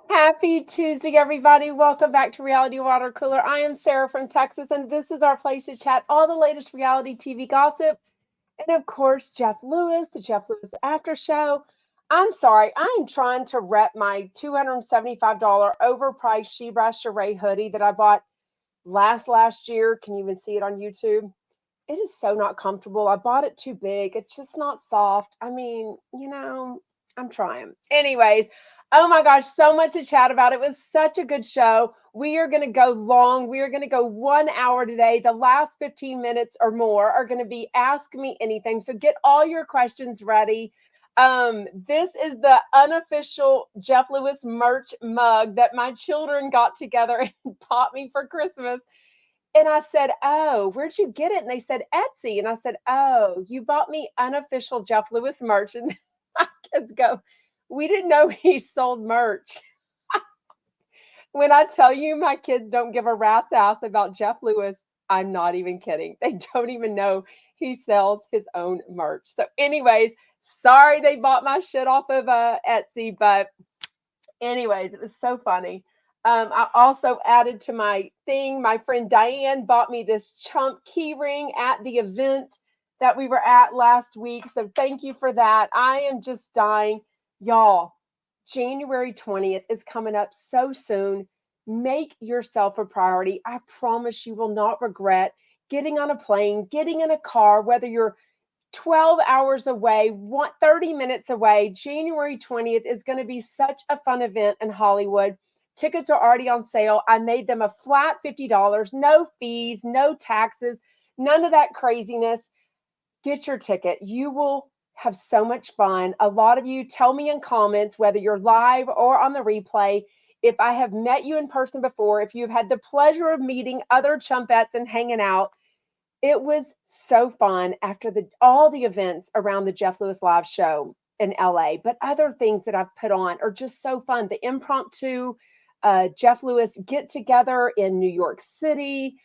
Happy Tuesday, everybody. Welcome back to Reality Water Cooler. I am Sarah from Texas, and this is our place to chat all the latest reality TV gossip. And of course, Jeff Lewis, the Jeff Lewis After Show. I'm sorry, I am trying to rep my $275 overpriced Shebra Sheree hoodie that I bought last year. Can you even see it on YouTube? It is so not comfortable. I bought it too big. It's just not soft. I mean, I'm trying. Anyways, oh my gosh, so much to chat about. It was such a good show. We are going to go long. We are going to go 1 hour today. The last 15 minutes or more are going to be Ask Me Anything. So get all your questions ready. This is the unofficial Jeff Lewis merch mug that my children got together and bought me for Christmas. And I said, "Oh, where'd you get it?" And they said, "Etsy." And I said, "Oh, you bought me unofficial Jeff Lewis merch." And my kids go, "We didn't know he sold merch." When I tell you my kids don't give a rat's ass about Jeff Lewis, I'm not even kidding. They don't even know he sells his own merch. So, anyways, sorry they bought my shit off of Etsy, but anyways, it was so funny. I also added to my thing, my friend Diane bought me this chump key ring at the event that we were at last week. So thank you for that. I am just dying. Y'all, January 20th is coming up so soon. Make yourself a priority. I promise you will not regret getting on a plane, getting in a car, whether you're 12 hours away, 30 minutes away. January 20th is going to be such a fun event in Hollywood. Tickets are already on sale. I made them a flat $50, no fees, no taxes, none of that craziness. Get your ticket. You will have so much fun. A lot of you tell me in comments, whether you're live or on the replay, if I have met you in person before, if you've had the pleasure of meeting other chumpettes and hanging out. It was so fun after all the events around the Jeff Lewis Live show in LA, but other things that I've put on are just so fun. The impromptu Jeff Lewis get together in New York City,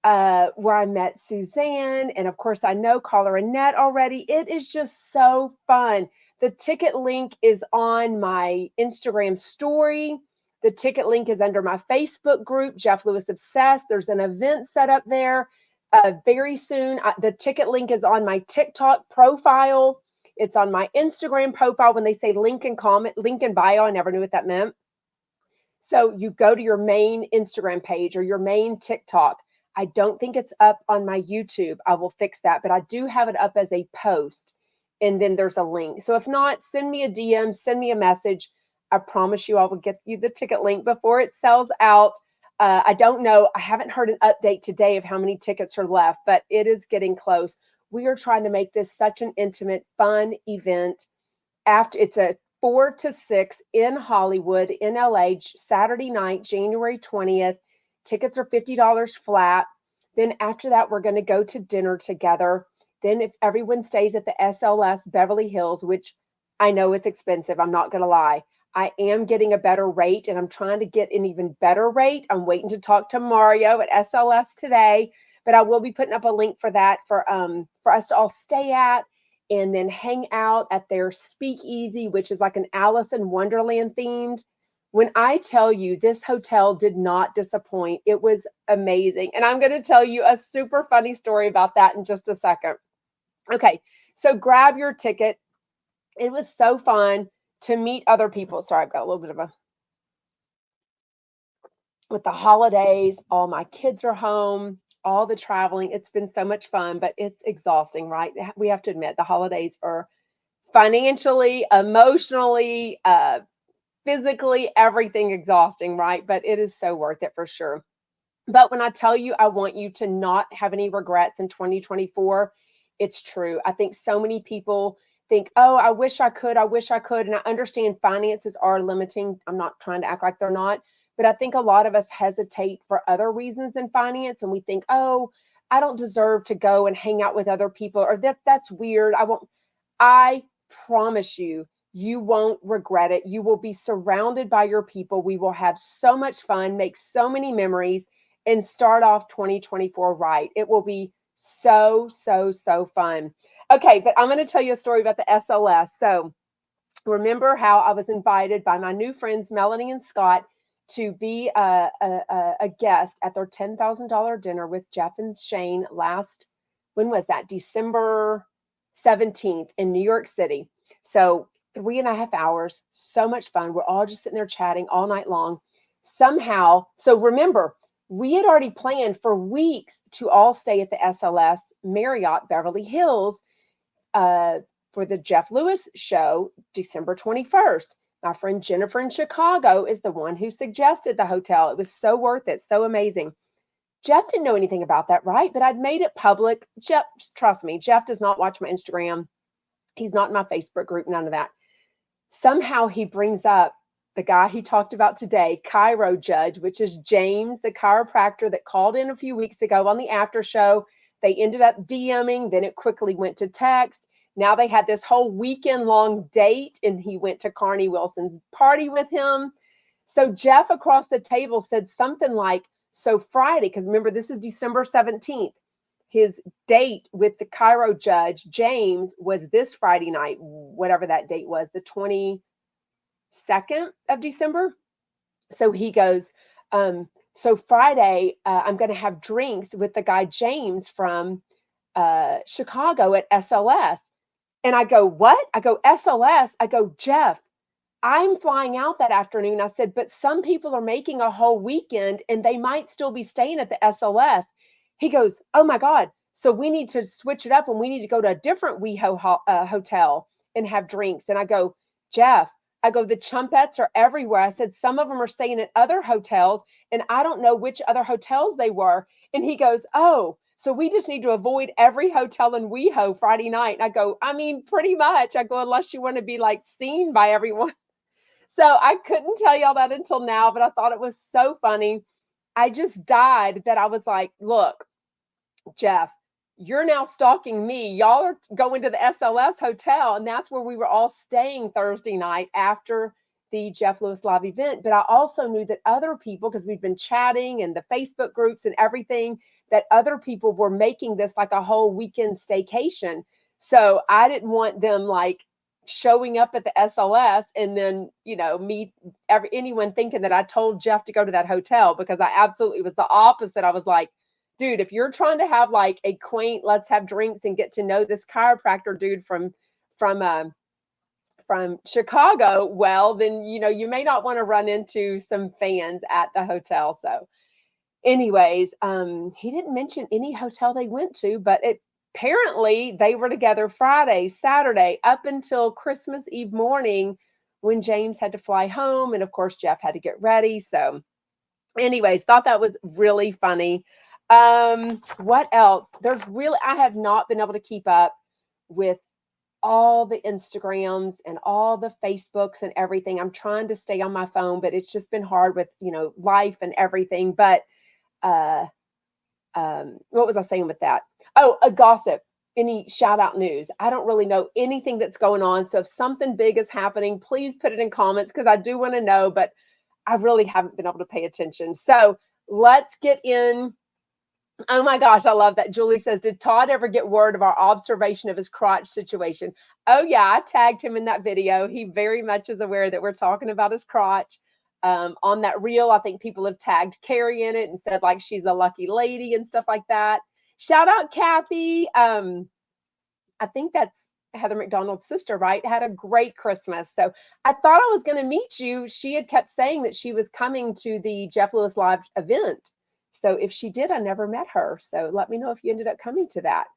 where I met Suzanne, and of course I know Caller Annette already. It is just so fun. The ticket link is on my Instagram story. The ticket link is under my Facebook group, Jeff Lewis Obsessed. There's an event set up there. Very soon, the ticket link is on my TikTok profile. It's on my Instagram profile. When they say link in comment, link in bio, I never knew what that meant. So you go to your main Instagram page or your main TikTok. I don't think it's up on my YouTube. I will fix that, but I do have it up as a post. And then there's a link. So if not, send me a DM, send me a message. I promise you I will get you the ticket link before it sells out. I don't know. I haven't heard an update today of how many tickets are left, but it is getting close. We are trying to make this such an intimate, fun event. It's a 4 to 6 in Hollywood, in LA, Saturday night, January 20th. Tickets are $50 flat. Then after that, we're going to go to dinner together. Then if everyone stays at the SLS Beverly Hills, which I know it's expensive, I'm not going to lie. I am getting a better rate and I'm trying to get an even better rate. I'm waiting to talk to Mario at SLS today, but I will be putting up a link for that for us to all stay at and then hang out at their speakeasy, which is like an Alice in Wonderland themed. When I tell you this hotel did not disappoint, it was amazing. And I'm going to tell you a super funny story about that in just a second. Okay, so grab your ticket. It was so fun to meet other people. Sorry, I've got a little bit of a with the holidays, all my kids are home, all the traveling. It's been so much fun, but it's exhausting, right? We have to admit the holidays are financially, emotionally, physically, everything exhausting, right? But it is so worth it for sure. But when I tell you, I want you to not have any regrets in 2024, it's true. I think so many people think, oh, I wish I could. I wish I could. And I understand finances are limiting. I'm not trying to act like they're not. But I think a lot of us hesitate for other reasons than finance. And we think, oh, I don't deserve to go and hang out with other people, or that's weird. I won't. I promise you, you won't regret it. You will be surrounded by your people. We will have so much fun, make so many memories, and start off 2024 right. It will be so, so, so fun. Okay, but I'm going to tell you a story about the SLS. So remember how I was invited by my new friends, Melanie and Scott, to be a guest at their $10,000 dinner with Jeff and Shane when was that? December 17th in New York City. So 3.5 hours, so much fun. We're all just sitting there chatting all night long. Somehow, so remember, we had already planned for weeks to all stay at the SLS Marriott Beverly Hills for the Jeff Lewis show, December 21st. My friend Jennifer in Chicago is the one who suggested the hotel. It was so worth it, so amazing. Jeff didn't know anything about that, right? But I'd made it public. Jeff, trust me, Jeff does not watch my Instagram. He's not in my Facebook group, none of that. Somehow he brings up the guy he talked about today, Chiro Judge, which is James, the chiropractor that called in a few weeks ago on the after show. They ended up DMing, then it quickly went to text. Now they had this whole weekend long date, and he went to Carney Wilson's party with him. So Jeff across the table said something like, so Friday, because remember, this is December 17th. His date with the Chiro Judge, James, was this Friday night, whatever that date was, the 22nd of December. So he goes, so Friday, I'm going to have drinks with the guy James from Chicago at SLS. And I go, what? I go, SLS. I go, Jeff, I'm flying out that afternoon. I said, but some people are making a whole weekend and they might still be staying at the SLS. He goes, oh my God. So we need to switch it up and we need to go to a different WeHo hotel and have drinks. And I go, Jeff, I go, the Chumpettes are everywhere. I said, some of them are staying at other hotels and I don't know which other hotels they were. And he goes, oh, so we just need to avoid every hotel in WeHo Friday night. And I go, I mean, pretty much. I go, unless you want to be like seen by everyone. So I couldn't tell y'all that until now, but I thought it was so funny. I just died that I was like, look, Jeff, you're now stalking me. Y'all are going to the SLS hotel, and that's where we were all staying Thursday night after the Jeff Lewis Live event. But I also knew that other people, because we've been chatting and the Facebook groups and everything, that other people were making this like a whole weekend staycation. So I didn't want them like showing up at the SLS and then, anyone thinking that I told Jeff to go to that hotel, because I absolutely was the opposite. I was like, dude, if you're trying to have like a quaint, let's have drinks and get to know this chiropractor dude from Chicago, well, then, you may not want to run into some fans at the hotel. So anyways, he didn't mention any hotel they went to, but apparently they were together Friday, Saturday, up until Christmas Eve morning when James had to fly home. And of course, Jeff had to get ready. So anyways, thought that was really funny. What else? I have not been able to keep up with all the Instagrams and all the Facebooks and everything. I'm trying to stay on my phone, but it's just been hard with, life and everything. But what was I saying with that? Oh, a gossip. Any shout out news? I don't really know anything that's going on. So if something big is happening, please put it in comments because I do want to know, but I really haven't been able to pay attention. So let's get in. Oh my gosh, I love that. Julie says, did Todd ever get word of our observation of his crotch situation? Oh yeah, I tagged him in that video. He very much is aware that we're talking about his crotch. On that reel, I think people have tagged Carrie in it and said like she's a lucky lady and stuff like that. Shout out Kathy. I think that's Heather McDonald's sister, right? Had a great Christmas. So I thought I was going to meet you. She had kept saying that she was coming to the Jeff Lewis Live event. So if she did, I never met her. So let me know if you ended up coming to that.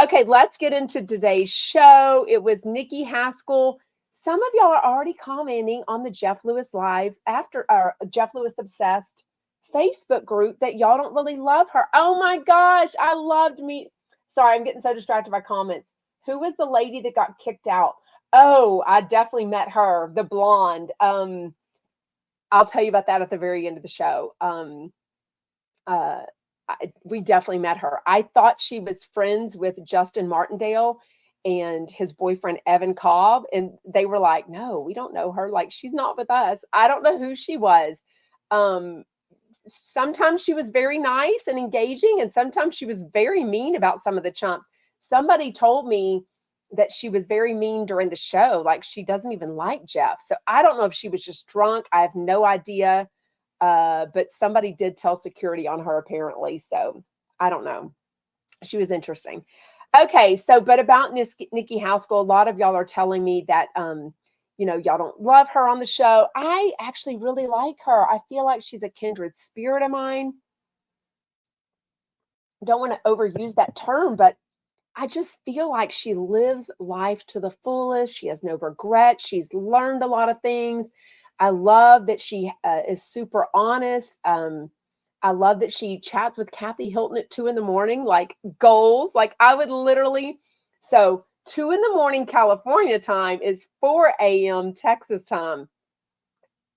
Okay, let's get into today's show. It was Nikki Haskell. Some of y'all are already commenting on the Jeff Lewis Live after our Jeff Lewis Obsessed Facebook group that y'all don't really love her. Oh my gosh, I loved me. Sorry, I'm getting so distracted by comments. Who was the lady that got kicked out? Oh, I definitely met her, the blonde. I'll tell you about that at the very end of the show. We definitely met her. I thought she was friends with Justin Martindale and his boyfriend, Evan Cobb. And they were like, no, we don't know her. Like, she's not with us. I don't know who she was. Sometimes she was very nice and engaging, and sometimes she was very mean about some of the chumps. Somebody told me that she was very mean during the show. Like she doesn't even like Jeff. So I don't know if she was just drunk. I have no idea. But somebody did tell security on her apparently. So I don't know. She was interesting. Okay, so but about Nikki Haskell, a lot of y'all are telling me that y'all don't love her on the show. I actually really like her. I feel like she's a kindred spirit of mine. Don't want to overuse that term, but I just feel like she lives life to the fullest. She has no regrets. She's learned a lot of things. I love that she is super honest. I love that she chats with Kathy Hilton at 2 a.m, like goals. Like I would literally, so 2 a.m. California time is 4 a.m. Texas time.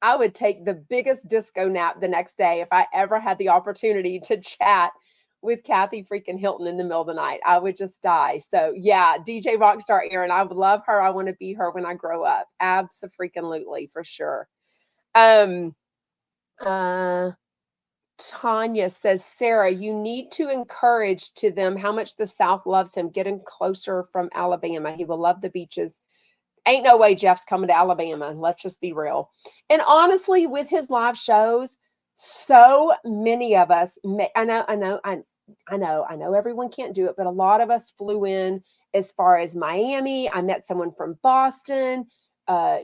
I would take the biggest disco nap the next day if I ever had the opportunity to chat with Kathy freaking Hilton in the middle of the night. I would just die. So yeah, DJ Rockstar Erin, I would love her. I want to be her when I grow up. Abso-freaking-lutely, for sure. Tanya says, Sarah, you need to encourage to them how much the South loves him. Getting closer from Alabama. He will love the beaches. Ain't no way Jeff's coming to Alabama. Let's just be real. And honestly, with his live shows, so many of us, I know everyone can't do it, but a lot of us flew in as far as Miami. I met someone from Boston,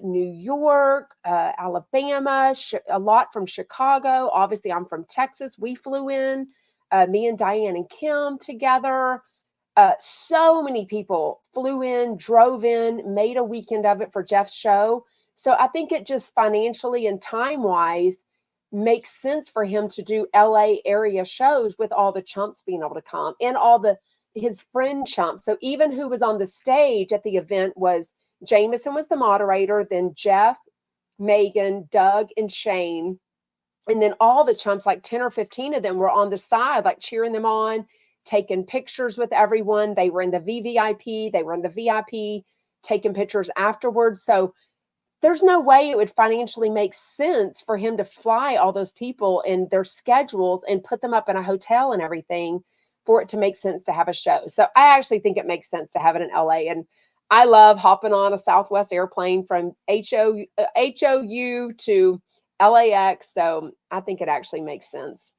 New York, Alabama, a lot from Chicago. Obviously, I'm from Texas. We flew in, me and Diane and Kim together. So many people flew in, drove in, made a weekend of it for Jeff's show. So I think it just financially and time wise makes sense for him to do LA area shows with all the chumps being able to come and all his friend chumps. So even who was on the stage at the event was Jameson was the moderator, then Jeff, Megan, Doug, and Shane. And then all the chumps, like 10 or 15 of them, were on the side, like cheering them on, taking pictures with everyone. They were in the VVIP, they were in the VIP, taking pictures afterwards. So there's no way it would financially make sense for him to fly all those people and their schedules and put them up in a hotel and everything for it to make sense to have a show. So I actually think it makes sense to have it in LA. And I love hopping on a Southwest airplane from HOU to LAX. So I think it actually makes sense.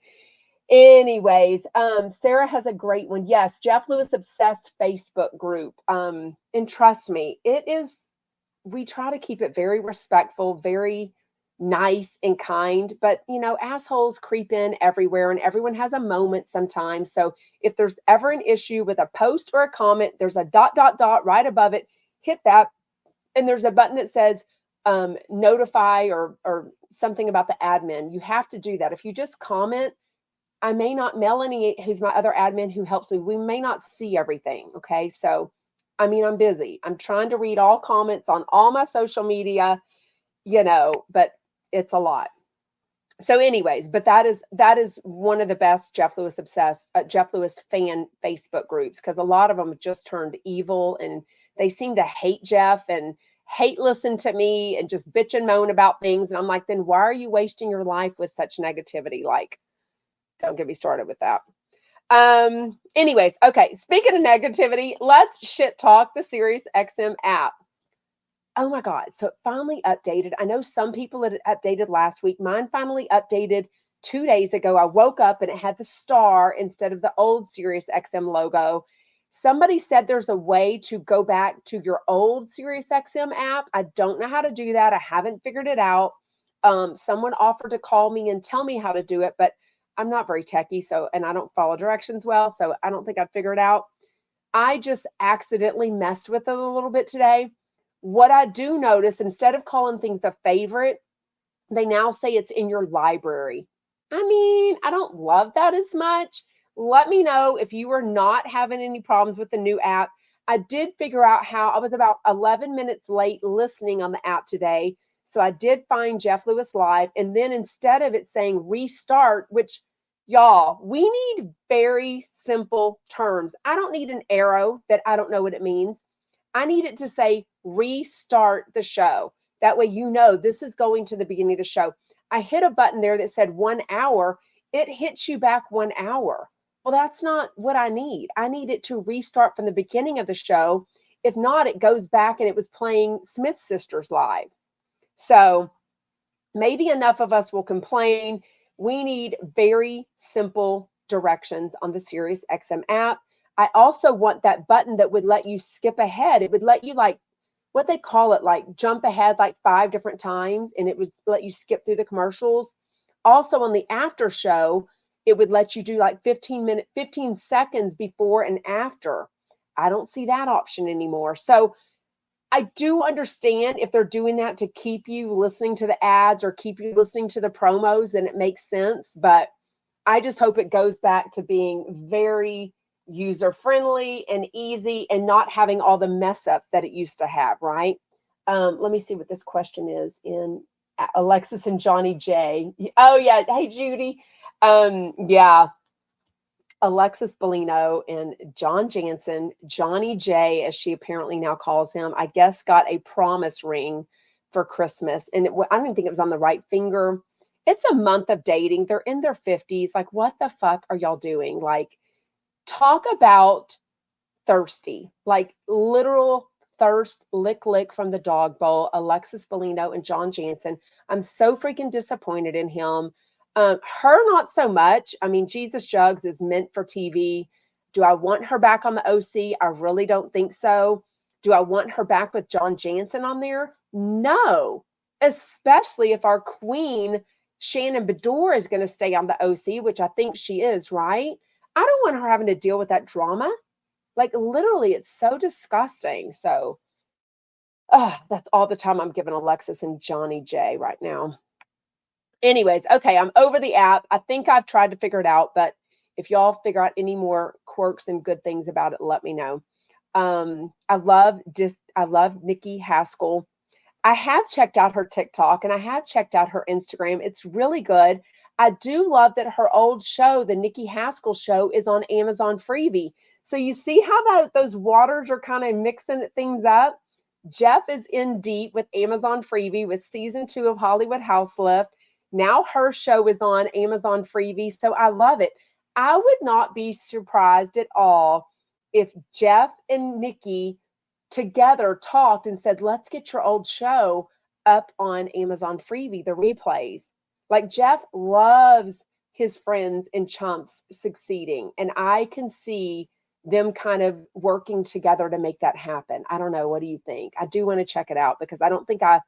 Anyways, Sarah has a great one. Yes, Jeff Lewis Obsessed Facebook group. And trust me, we try to keep it very respectful, very nice and kind, but assholes creep in everywhere and everyone has a moment sometimes. So if there's ever an issue with a post or a comment, there's a ... right above it. Hit that. And there's a button that says notify or something about the admin. You have to do that. If you just comment, I may not, Melanie, who's my other admin who helps me, we may not see everything. Okay. So, I'm busy. I'm trying to read all comments on all my social media, but it's a lot. So anyways, but that is one of the best Jeff Lewis Jeff Lewis fan Facebook groups, because a lot of them just turned evil and they seem to hate Jeff and hate listen to me and just bitch and moan about things. And I'm like, then why are you wasting your life with such negativity? Like, don't get me started with that. Anyways, okay. Speaking of negativity, let's shit talk the Sirius XM app. Oh my God. So it finally updated. I know some people had updated last week. Mine finally updated 2 days ago. I woke up and it had the star instead of the old Sirius XM logo. Somebody said there's a way to go back to your old Sirius XM app. I don't know how to do that. I haven't figured it out. Someone offered to call me and tell me how to do it, but I'm not very techie, and I don't follow directions well, so I don't think I'd figure it out. I just accidentally messed with it a little bit today. What I do notice, instead of calling things a favorite, they now say it's in your library. I don't love that as much. Let me know if you are not having any problems with the new app. I did figure out how. I was about 11 minutes late listening on the app today. So I did find Jeff Lewis Live. And then instead of it saying restart, which y'all, we need very simple terms. I don't need an arrow that I don't know what it means. I need it to say restart the show. That way, this is going to the beginning of the show. I hit a button there that said 1 hour. It hits you back 1 hour. Well, that's not what I need. I need it to restart from the beginning of the show. If not, it goes back and it was playing Smith Sisters live. So maybe enough of us will complain. We need very simple directions on the Sirius XM app. I also want that button that would let you skip ahead. It would let you, like, what they call it, like jump ahead like 5 different times, and it would let you skip through the commercials. Also on the after show, it would let you do like 15 seconds before and after. I don't see that option anymore. So I do understand if they're doing that to keep you listening to the ads or keep you listening to the promos, and it makes sense. But I just hope it goes back to being very user friendly and easy and not having all the mess ups that it used to have, right? Let me see what this question is in Alexis and Johnny J. Oh, yeah. Hey, Judy. Yeah. Alexis Bellino and John Jansen, Johnny J, as she apparently now calls him, I guess got a promise ring for Christmas. And I don't even think it was on the right finger. It's a month of dating. They're in their 50s. Like, what the fuck are y'all doing? Like, talk about thirsty, like literal thirst, lick from the dog bowl. Alexis Bellino and John Jansen. I'm so freaking disappointed in him. Her, not so much. I mean, Jesus Jugs is meant for TV. Do I want her back on the OC? I really don't think so. Do I want her back with John Jansen on there? No, especially if our queen, Shannon Bedore, is going to stay on the OC, which I think she is, right? I don't want her having to deal with that drama. Like, literally, it's so disgusting. So, that's all the time I'm giving Alexis and Johnny J right now. Anyways, okay, I'm over the app. I think I've tried to figure it out, but if y'all figure out any more quirks and good things about it, let me know. I love Nikki Haskell. I have checked out her TikTok and I have checked out her Instagram. It's really good. I do love that her old show, the Nikki Haskell Show, is on Amazon Freevee. So you see how those waters are kind of mixing things up? Jeff is in deep with Amazon Freevee with season 2 of Hollywood House Lift. Now her show is on Amazon Freevee. So I love it. I would not be surprised at all if Jeff and Nikki together talked and said, let's get your old show up on Amazon Freevee, the replays. Like, Jeff loves his friends and chumps succeeding. And I can see them kind of working together to make that happen. I don't know. What do you think? I do want to check it out because I don't think I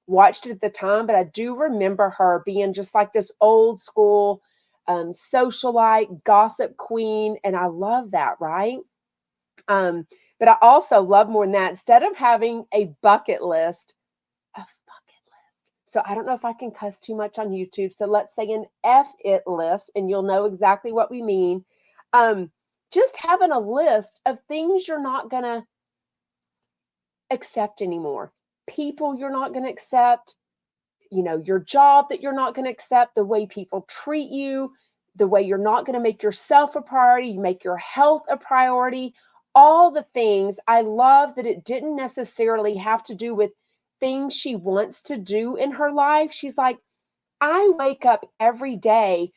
watched it at the time, but I do remember her being just like this old school socialite, gossip queen. And I love that, right? But I also love more than that. Instead of having a bucket list. So I don't know if I can cuss too much on YouTube. So let's say an F it list, and you'll know exactly what we mean. Just having a list of things you're not going to accept anymore. People you're not going to accept, your job that you're not going to accept, the way people treat you, the way you're not going to make yourself a priority, you make your health a priority, all the things. I love that it didn't necessarily have to do with things she wants to do in her life. She's like, I wake up every day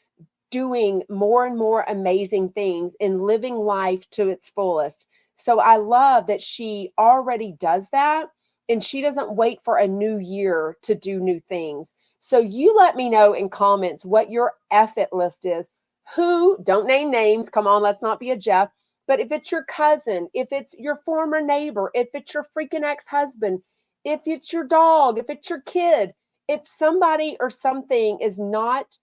doing more and more amazing things and living life to its fullest. So I love that she already does that, and she doesn't wait for a new year to do new things. So you let me know in comments what your F it list is. Who, don't name names, come on, let's not be a Jeff, but if it's your cousin, if it's your former neighbor, if it's your freaking ex-husband, if it's your dog, if it's your kid, if somebody or something is not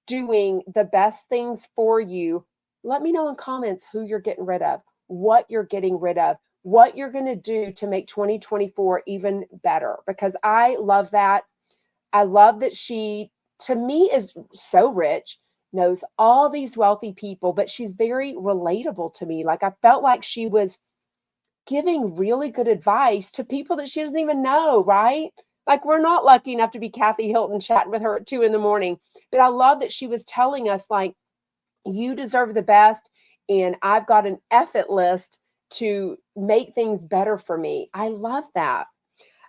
doing the best things for you, let me know in comments who you're getting rid of, what you're getting rid of, what you're going to do to make 2024 even better, because I love that. I love that she, to me, is so rich, knows all these wealthy people, but she's very relatable to me. Like, I felt like she was giving really good advice to people that she doesn't even know, right? Like, we're not lucky enough to be Kathy Hilton chatting with her at 2 a.m. But I love that she was telling us, like, you deserve the best, and I've got an effort list to make things better for me. I love that.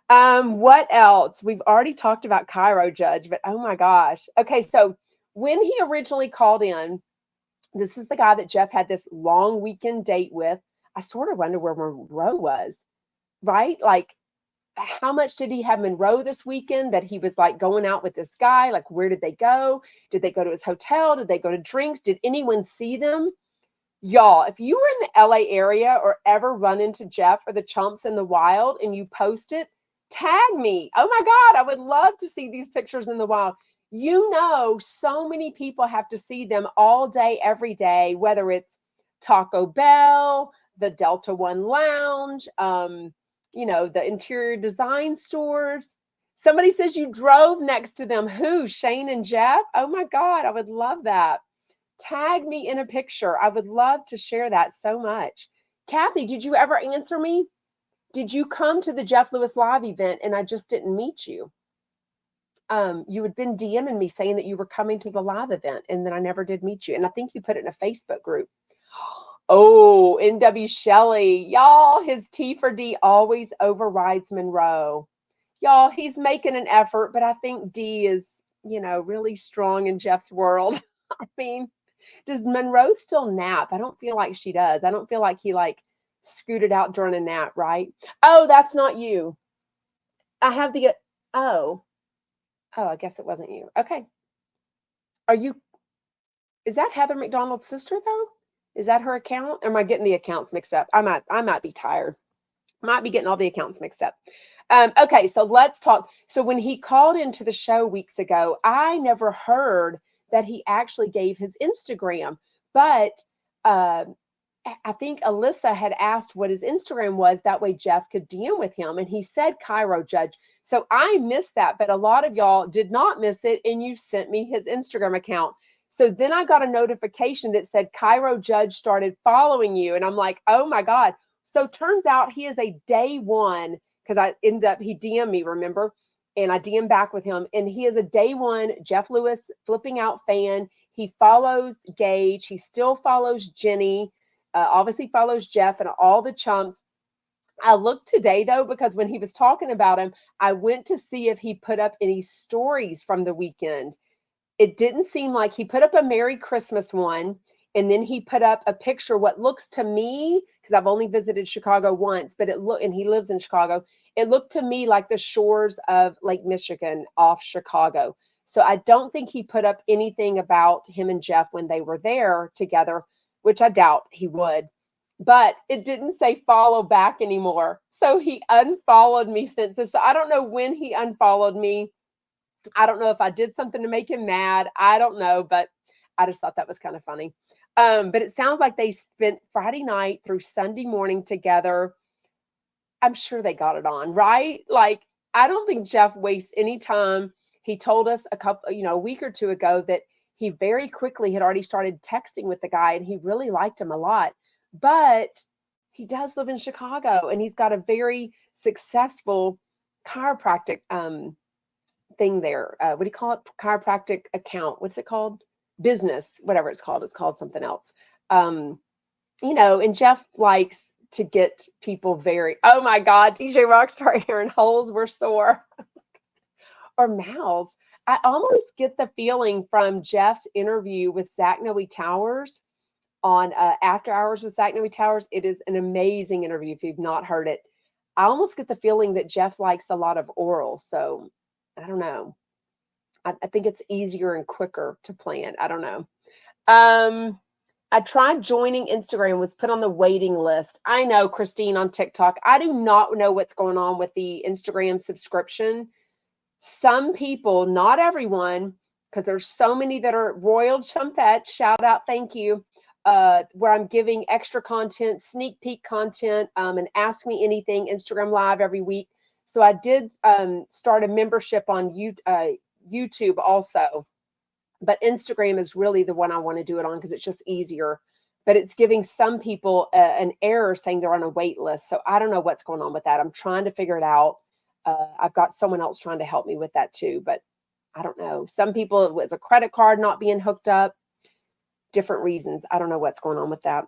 What else? We've already talked about Cairo Judge, but oh my gosh. Okay, so when he originally called in, this is the guy that Jeff had this long weekend date with. I sort of wonder where Monroe was. right? Like, how much did he have Monroe this weekend that he was like going out with this guy? Like, where did they go? Did they go to his hotel? Did they go to drinks? Did anyone see them? Y'all, if you were in the LA area or ever run into Jeff or the chumps in the wild and you post it, tag me. Oh my God, I would love to see these pictures in the wild. You know, so many people have to see them all day, every day, whether it's Taco Bell, the Delta One Lounge, the interior design stores. Somebody says you drove next to them. Who? Shane and Jeff? Oh my God, I would love that. Tag me in a picture. I would love to share that so much. Kathy, did you ever answer me? Did you come to the Jeff Lewis Live event and I just didn't meet you? You had been DMing me saying that you were coming to the live event and then I never did meet you. And I think you put it in a Facebook group. Oh, NW Shelley. Y'all, his T for D always overrides Monroe. Y'all, he's making an effort, but I think D is, really strong in Jeff's world. I mean, does Monroe still nap? I don't feel like she does. I don't feel like he scooted out during a nap, right? Oh, that's not you. I have the oh. Oh, I guess it wasn't you. Okay. Is that Heather McDonald's sister though? Is that her account? Or am I getting the accounts mixed up? I might be tired. Might be getting all the accounts mixed up. Okay, so let's talk. So when he called into the show weeks ago, I never heard that he actually gave his Instagram, but I think Alyssa had asked what his Instagram was. That way Jeff could DM with him. And he said Cairo Judge. So I missed that, but a lot of y'all did not miss it. And you sent me his Instagram account. So then I got a notification that said Cairo Judge started following you. And I'm like, oh my God. So turns out he is a day one, because he DM'd me, remember? And I DM'd back with him. And he is a day one Jeff Lewis flipping out fan. He follows Gage. He still follows Jenny. Obviously follows Jeff and all the chumps. I looked today though, because when he was talking about him, I went to see if he put up any stories from the weekend. It didn't seem like he put up a Merry Christmas one. And then he put up a picture, what looks to me, because I've only visited Chicago once, but and he lives in Chicago. It looked to me like the shores of Lake Michigan off Chicago. So I don't think he put up anything about him and Jeff when they were there together, which I doubt he would. But it didn't say follow back anymore. So he unfollowed me since this. So I don't know when he unfollowed me. I don't know if I did something to make him mad. I don't know, but I just thought that was kind of funny. But it sounds like they spent Friday night through Sunday morning together. I'm sure they got it on, right? Like, I don't think Jeff wastes any time. He told us a week or two ago that he very quickly had already started texting with the guy and he really liked him a lot. But he does live in Chicago and he's got a very successful chiropractic thing there. What do you call it? Chiropractic account. What's it called? Business, whatever it's called. It's called something else. And Jeff likes to get people oh my God, DJ Rockstar Aaron, holes were sore. Or mouths. I almost get the feeling from Jeff's interview with Zach Noe Towers on After Hours with Zach Noe Towers. It is an amazing interview if you've not heard it. I almost get the feeling that Jeff likes a lot of oral. So I don't know. I think it's easier and quicker to plan. I don't know. I tried joining Instagram, was put on the waiting list. I know, Christine on TikTok. I do not know what's going on with the Instagram subscription. Some people, not everyone, because there's so many that are Royal Chumpette, shout out, thank you, where I'm giving extra content, sneak peek content, and Ask Me Anything Instagram Live every week. So I did start a membership on YouTube also. But Instagram is really the one I want to do it on because it's just easier. But it's giving some people an error saying they're on a wait list. So I don't know what's going on with that. I'm trying to figure it out. I've got someone else trying to help me with that too. But I don't know. Some people, it was a credit card not being hooked up. Different reasons. I don't know what's going on with that.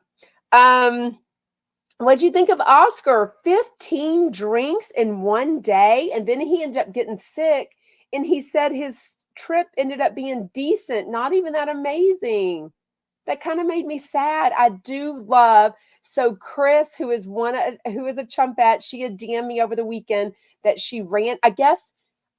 What'd you think of Oscar? 15 drinks in one day. And then he ended up getting sick. And he said his trip ended up being decent, not even that amazing. That kind of made me sad. I do love, So Chris, who is a chumpette, she had DM'd me over the weekend that she ran. I guess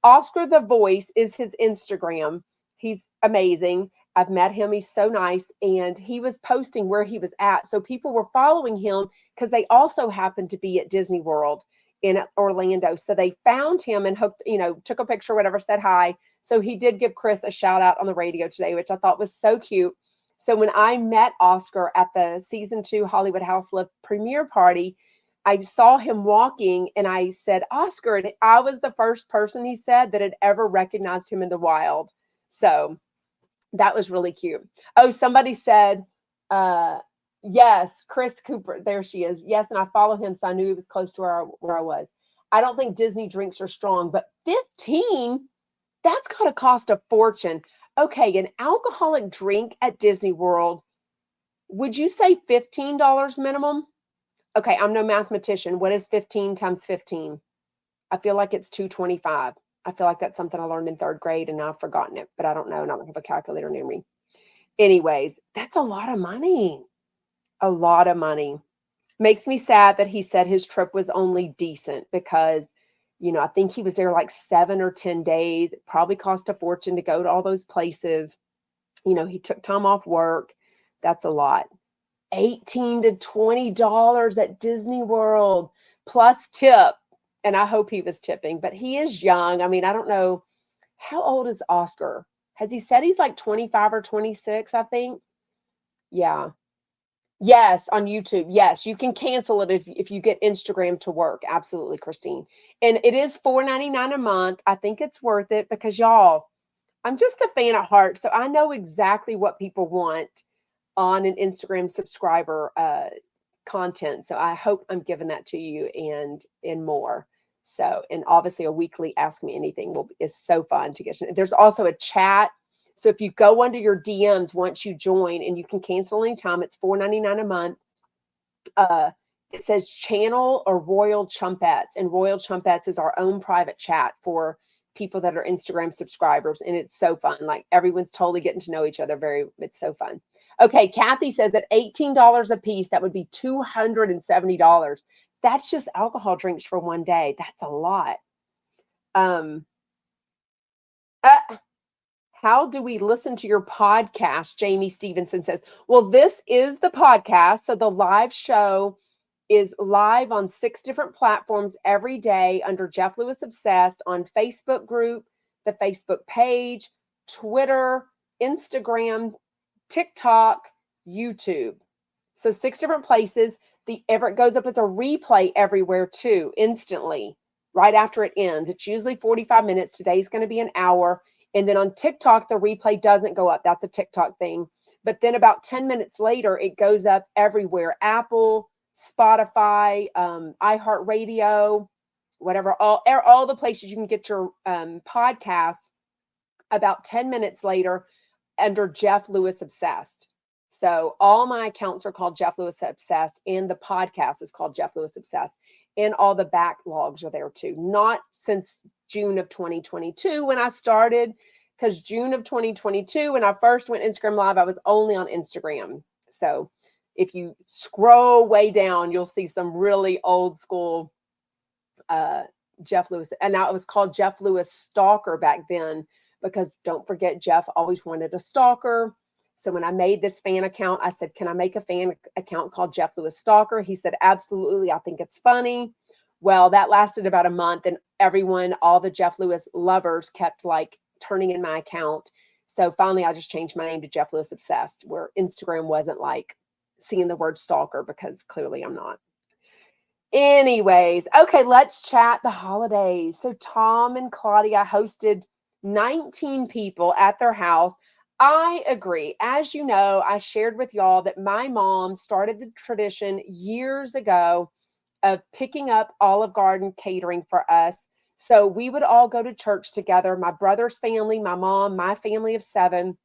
Oscar the Voice is his Instagram. He's amazing. I've met him. He's so nice. And he was posting where he was at. So people were following him because they also happened to be at Disney World in Orlando. So they found him and hooked, took a picture, whatever, said hi. So he did give Chris a shout out on the radio today, which I thought was so cute. So when I met Oscar at the season 2 Hollywood House Lift premiere party, I saw him walking and I said, Oscar, and I was the first person, he said, that had ever recognized him in the wild. So that was really cute. Oh, somebody said, yes, Chris Cooper. There she is. Yes, and I follow him, so I knew he was close to where I was. I don't think Disney drinks are strong, but 15, that's got to cost a fortune. Okay, an alcoholic drink at Disney World, would you say $15 minimum? Okay, I'm no mathematician. What is 15 times 15? I feel like it's 225. I feel like that's something I learned in 3rd grade and now I've forgotten it, but I don't know. And I don't have a calculator near me. Anyways, that's a lot of money. A lot of money. Makes me sad that he said his trip was only decent because, I think he was there like 7 or 10 days. It probably cost a fortune to go to all those places. He took time off work. That's a lot. $18 to $20 at Disney World plus tip. And I hope he was tipping, but he is young. I mean, I don't know. How old is Oscar? Has he said he's like 25 or 26, I think? Yeah. Yes, on YouTube. Yes, you can cancel it if you get Instagram to work. Absolutely, Christine. And it is $4.99 a month. I think it's worth it because y'all, I'm just a fan at heart. So I know exactly what people want on an Instagram subscriber content. So I hope I'm giving that to you and more. So, and obviously a weekly Ask Me Anything is so fun to get. There's also a chat. So if you go under your DMs once you join, and you can cancel anytime, it's $4.99 a month. It says channel or Royal Chumpettes, and Royal Chumpettes is our own private chat for people that are Instagram subscribers, and it's so fun. Like everyone's totally getting to know each other. It's so fun. Okay, Kathy says that $18 a piece, that would be $270. That's just alcohol drinks for one day. That's a lot. How do we listen to your podcast? Jamie Stevenson says, well, this is the podcast. So the live show is live on 6 different platforms every day under Jeff Lewis Obsessed on Facebook group, the Facebook page, Twitter, Instagram, TikTok, YouTube. So 6 different places. It goes up as a replay everywhere too, instantly, right after it ends. It's usually 45 minutes. Today's going to be an hour. And then on TikTok, the replay doesn't go up. That's a TikTok thing. But then about 10 minutes later, it goes up everywhere. Apple, Spotify, iHeartRadio, whatever, all the places you can get your podcast about 10 minutes later under Jeff Lewis Obsessed. So all my accounts are called Jeff Lewis Obsessed, and the podcast is called Jeff Lewis Obsessed. And all the backlogs are there too. Not since June of 2022 when I started, because June of 2022, when I first went Instagram Live, I was only on Instagram. So if you scroll way down, you'll see some really old school Jeff Lewis. And now it was called Jeff Lewis Stalker back then, because don't forget, Jeff always wanted a stalker. So when I made this fan account, I said, can I make a fan account called Jeff Lewis Stalker? He said, absolutely. I think it's funny. Well, that lasted about a month, and all the Jeff Lewis lovers kept like turning in my account. So finally, I just changed my name to Jeff Lewis Obsessed, where Instagram wasn't like seeing the word stalker, because clearly I'm not. Anyways, okay, let's chat the holidays. So Tom and Claudia hosted 19 people at their house. I agree. As you know, I shared with y'all that my mom started the tradition years ago of picking up Olive Garden catering for us. So we would all go to church together, my brother's family, my mom, my family of 7.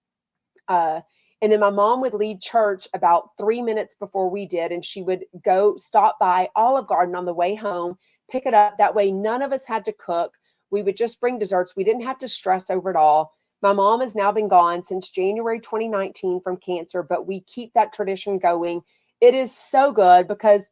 And then my mom would leave church about 3 minutes before we did, and she would go stop by Olive Garden on the way home, pick it up. That way, none of us had to cook. We would just bring desserts. We didn't have to stress over it all. My mom has now been gone since January 2019 from cancer, but we keep that tradition going. It is so good because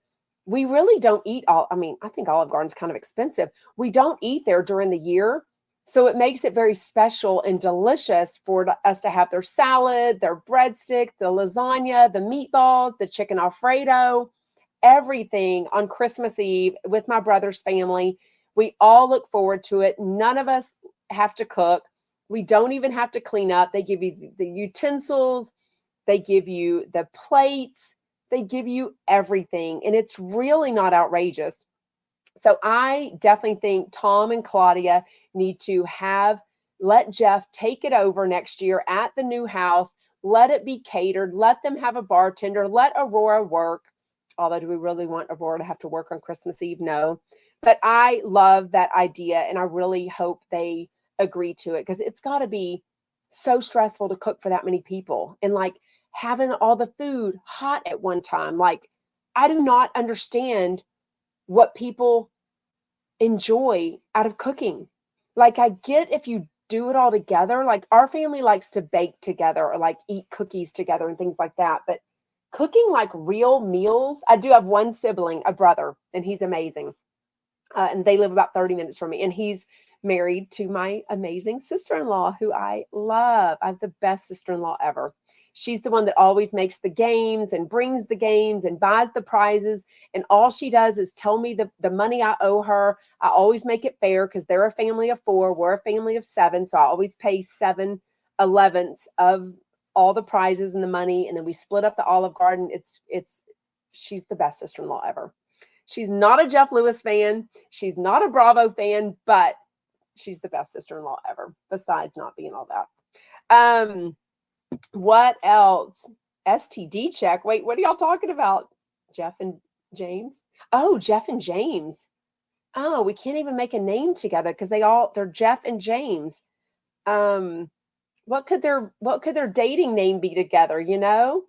we really don't eat all. I mean, I think Olive Garden's kind of expensive. We don't eat there during the year. So it makes it very special and delicious for us to have their salad, their breadstick, the lasagna, the meatballs, the chicken Alfredo, everything on Christmas Eve with my brother's family. We all look forward to it. None of us have to cook. We don't even have to clean up. They give you the utensils, they give you the plates, they give you everything. And it's really not outrageous. So I definitely think Tom and Claudia need to let Jeff take it over next year at the new house. Let it be catered. Let them have a bartender. Let Aurora work. Although, do we really want Aurora to have to work on Christmas Eve? No. But I love that idea, and I really hope they agree to it because it's got to be so stressful to cook for that many people and like having all the food hot at one time. Like, I do not understand what people enjoy out of cooking. Like, I get if you do it all together, like our family likes to bake together or like eat cookies together and things like that. But cooking like real meals, I do have one sibling, a brother, and he's amazing. And they live about 30 minutes from me. And he's married to my amazing sister in law, who I love. I have the best sister in law ever. She's the one that always makes the games and brings the games and buys the prizes. And all she does is tell me the money I owe her. I always make it fair because they're a family of 4. We're a family of 7. So I always pay 7/11 of all the prizes and the money. And then we split up the Olive Garden. She's the best sister-in-law ever. She's not a Jeff Lewis fan. She's not a Bravo fan, but she's the best sister-in-law ever, besides not being all that. What else? STD check. Wait, what are y'all talking about? Jeff and James? Oh, Jeff and James. Oh, we can't even make a name together because they're Jeff and James. What could their dating name be together, you know?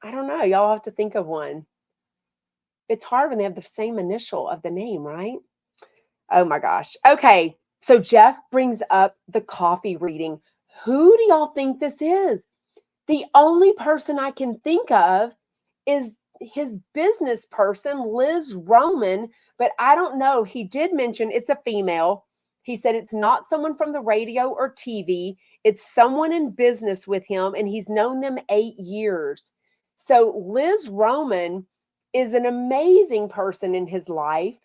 I don't know. Y'all have to think of one. It's hard when they have the same initial of the name, right? Oh my gosh. Okay. So Jeff brings up the coffee reading. Who do y'all think this is? The only person I can think of is his business person, Liz Roman, but I don't know. He did mention it's a female. He said it's not someone from the radio or TV. It's someone in business with him, and he's known them 8 years. So Liz Roman is an amazing person in his life.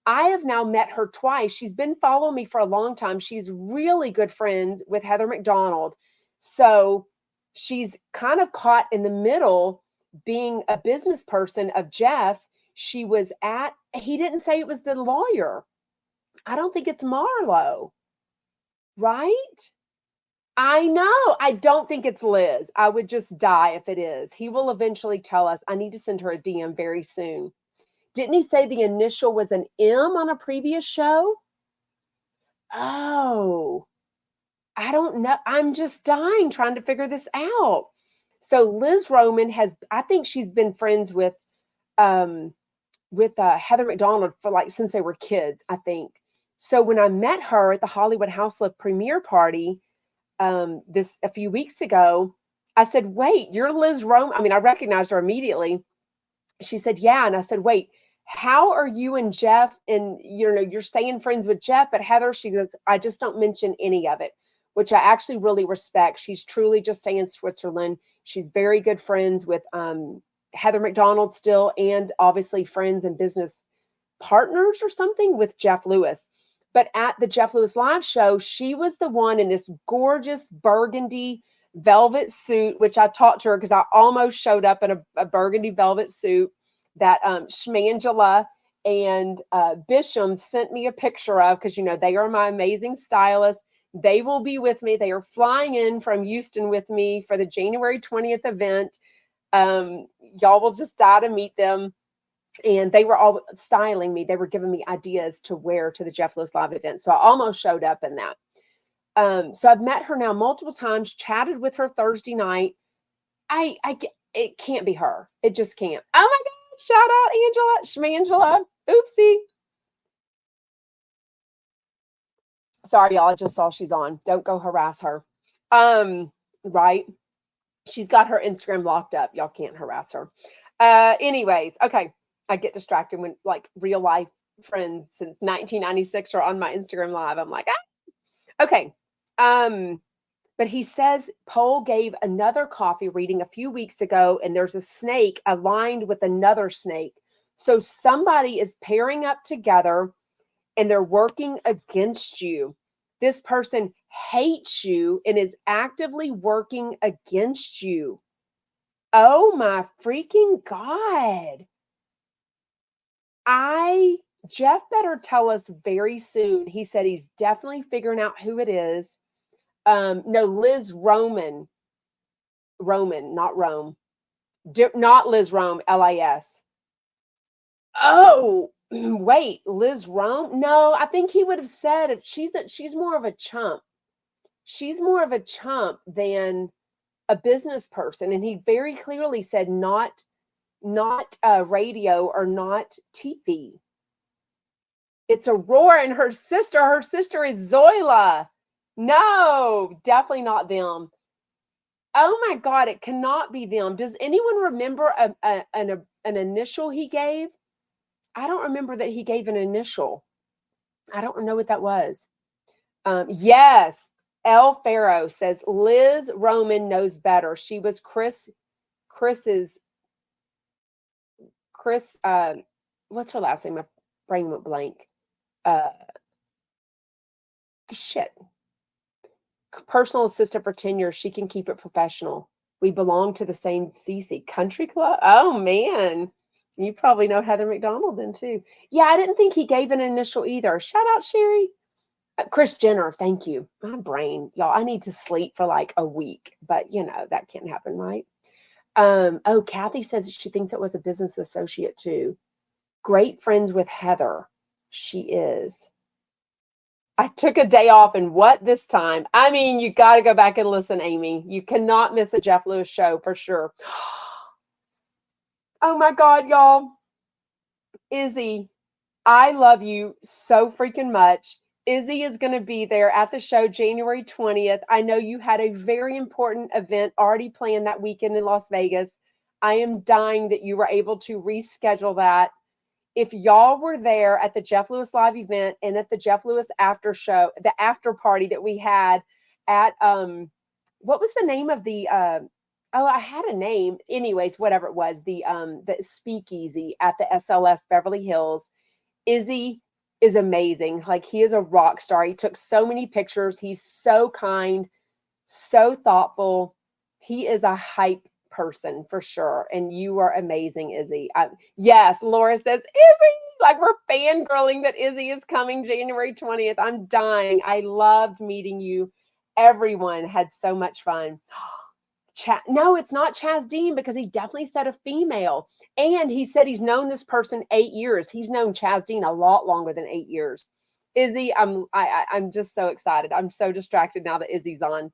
I have now met her twice. She's been following me for a long time. She's really good friends with Heather McDonald. So she's kind of caught in the middle being a business person of Jeff's. He didn't say it was the lawyer. I don't think it's Marlo, right? I know. I don't think it's Liz. I would just die if it is. He will eventually tell us. I need to send her a DM very soon. Didn't he say the initial was an M on a previous show? Oh, I don't know. I'm just dying trying to figure this out. So Liz Roman I think she's been friends with Heather McDonald for like since they were kids, I think. So when I met her at the Hollywood House Lift premiere party a few weeks ago, I said, "Wait, you're Liz Roman." I mean, I recognized her immediately. She said, "Yeah," and I said, "Wait, how are you and Jeff and you're staying friends with Jeff?" But Heather, she goes, "I just don't mention any of it," which I actually really respect. She's truly just staying in Switzerland. She's very good friends with Heather McDonald still, and obviously friends and business partners or something with Jeff Lewis. But at the Jeff Lewis live show, she was the one in this gorgeous burgundy velvet suit, which I talked to her because I almost showed up in a burgundy velvet suit that Schmangela and Bisham sent me a picture of because, they are my amazing stylists. They will be with me. They are flying in from Houston with me for the January 20th event. Y'all will just die to meet them. And they were all styling me. They were giving me ideas to wear to the Jeff Lewis live event. So I almost showed up in that. So I've met her now multiple times, chatted with her Thursday night. It can't be her. It just can't. Oh my God. Shout out Angela. Schmangela. Oopsie. Sorry, y'all. I just saw she's on. Don't go harass her. Right. She's got her Instagram locked up. Y'all can't harass her. Anyways, okay. I get distracted when like real life friends since 1996 are on my Instagram live. I'm like, ah. Okay. Um, but he says Pohl gave another coffee reading a few weeks ago, and there's a snake aligned with another snake. So somebody is pairing up together and they're working against you. This person hates you and is actively working against you. Oh my freaking God. Jeff better tell us very soon. He said he's definitely figuring out who it is. No, Liz Roman. Roman, not Rome. Not Liz Rome, LIS. Oh, wait, Liz Rome? No, I think he would have said if she's more of a chump. She's more of a chump than a business person, and he very clearly said not radio or not TV. It's Aurora and her sister. Her sister is Zoila. No, definitely not them. Oh my God, it cannot be them. Does anyone remember an initial he gave? I don't remember that he gave an initial. I don't know what that was. Yes, L. Farrow says Liz Roman knows better. She was Chris's Chris. What's her last name? My brain went blank. Shit. Personal assistant for 10 years. She can keep it professional. We belong to the same CC Country Club. Oh man. You probably know Heather McDonald then too. Yeah, I didn't think he gave an initial either. Shout out Sherry. Kris Jenner, thank you. My brain, y'all, I need to sleep for like a week, but that can't happen, right? Oh, Kathy says she thinks it was a business associate too. Great friends with Heather. She is. I took a day off, and what this time? I mean, you got to go back and listen, Amy. You cannot miss a Jeff Lewis show for sure. Oh my God, y'all. Izzy, I love you so freaking much. Izzy is going to be there at the show January 20th. I know you had a very important event already planned that weekend in Las Vegas. I am dying that you were able to reschedule that. If y'all were there at the Jeff Lewis live event and at the Jeff Lewis after show, the after party that we had at what was the name of the oh, I had a name. Anyways, whatever it was, the speakeasy at the SLS Beverly Hills. Izzy is amazing. Like, he is a rock star. He took so many pictures. He's so kind, so thoughtful. He is a hype person for sure. And you are amazing, Izzy. Yes, Laura says, Izzy, like we're fangirling that Izzy is coming January 20th. I'm dying. I loved meeting you. Everyone had so much fun. No, it's not Chaz Dean, because he definitely said a female. And he said he's known this person 8 years. He's known Chaz Dean a lot longer than 8 years. Izzy, I'm just so excited. I'm so distracted now that Izzy's on. Love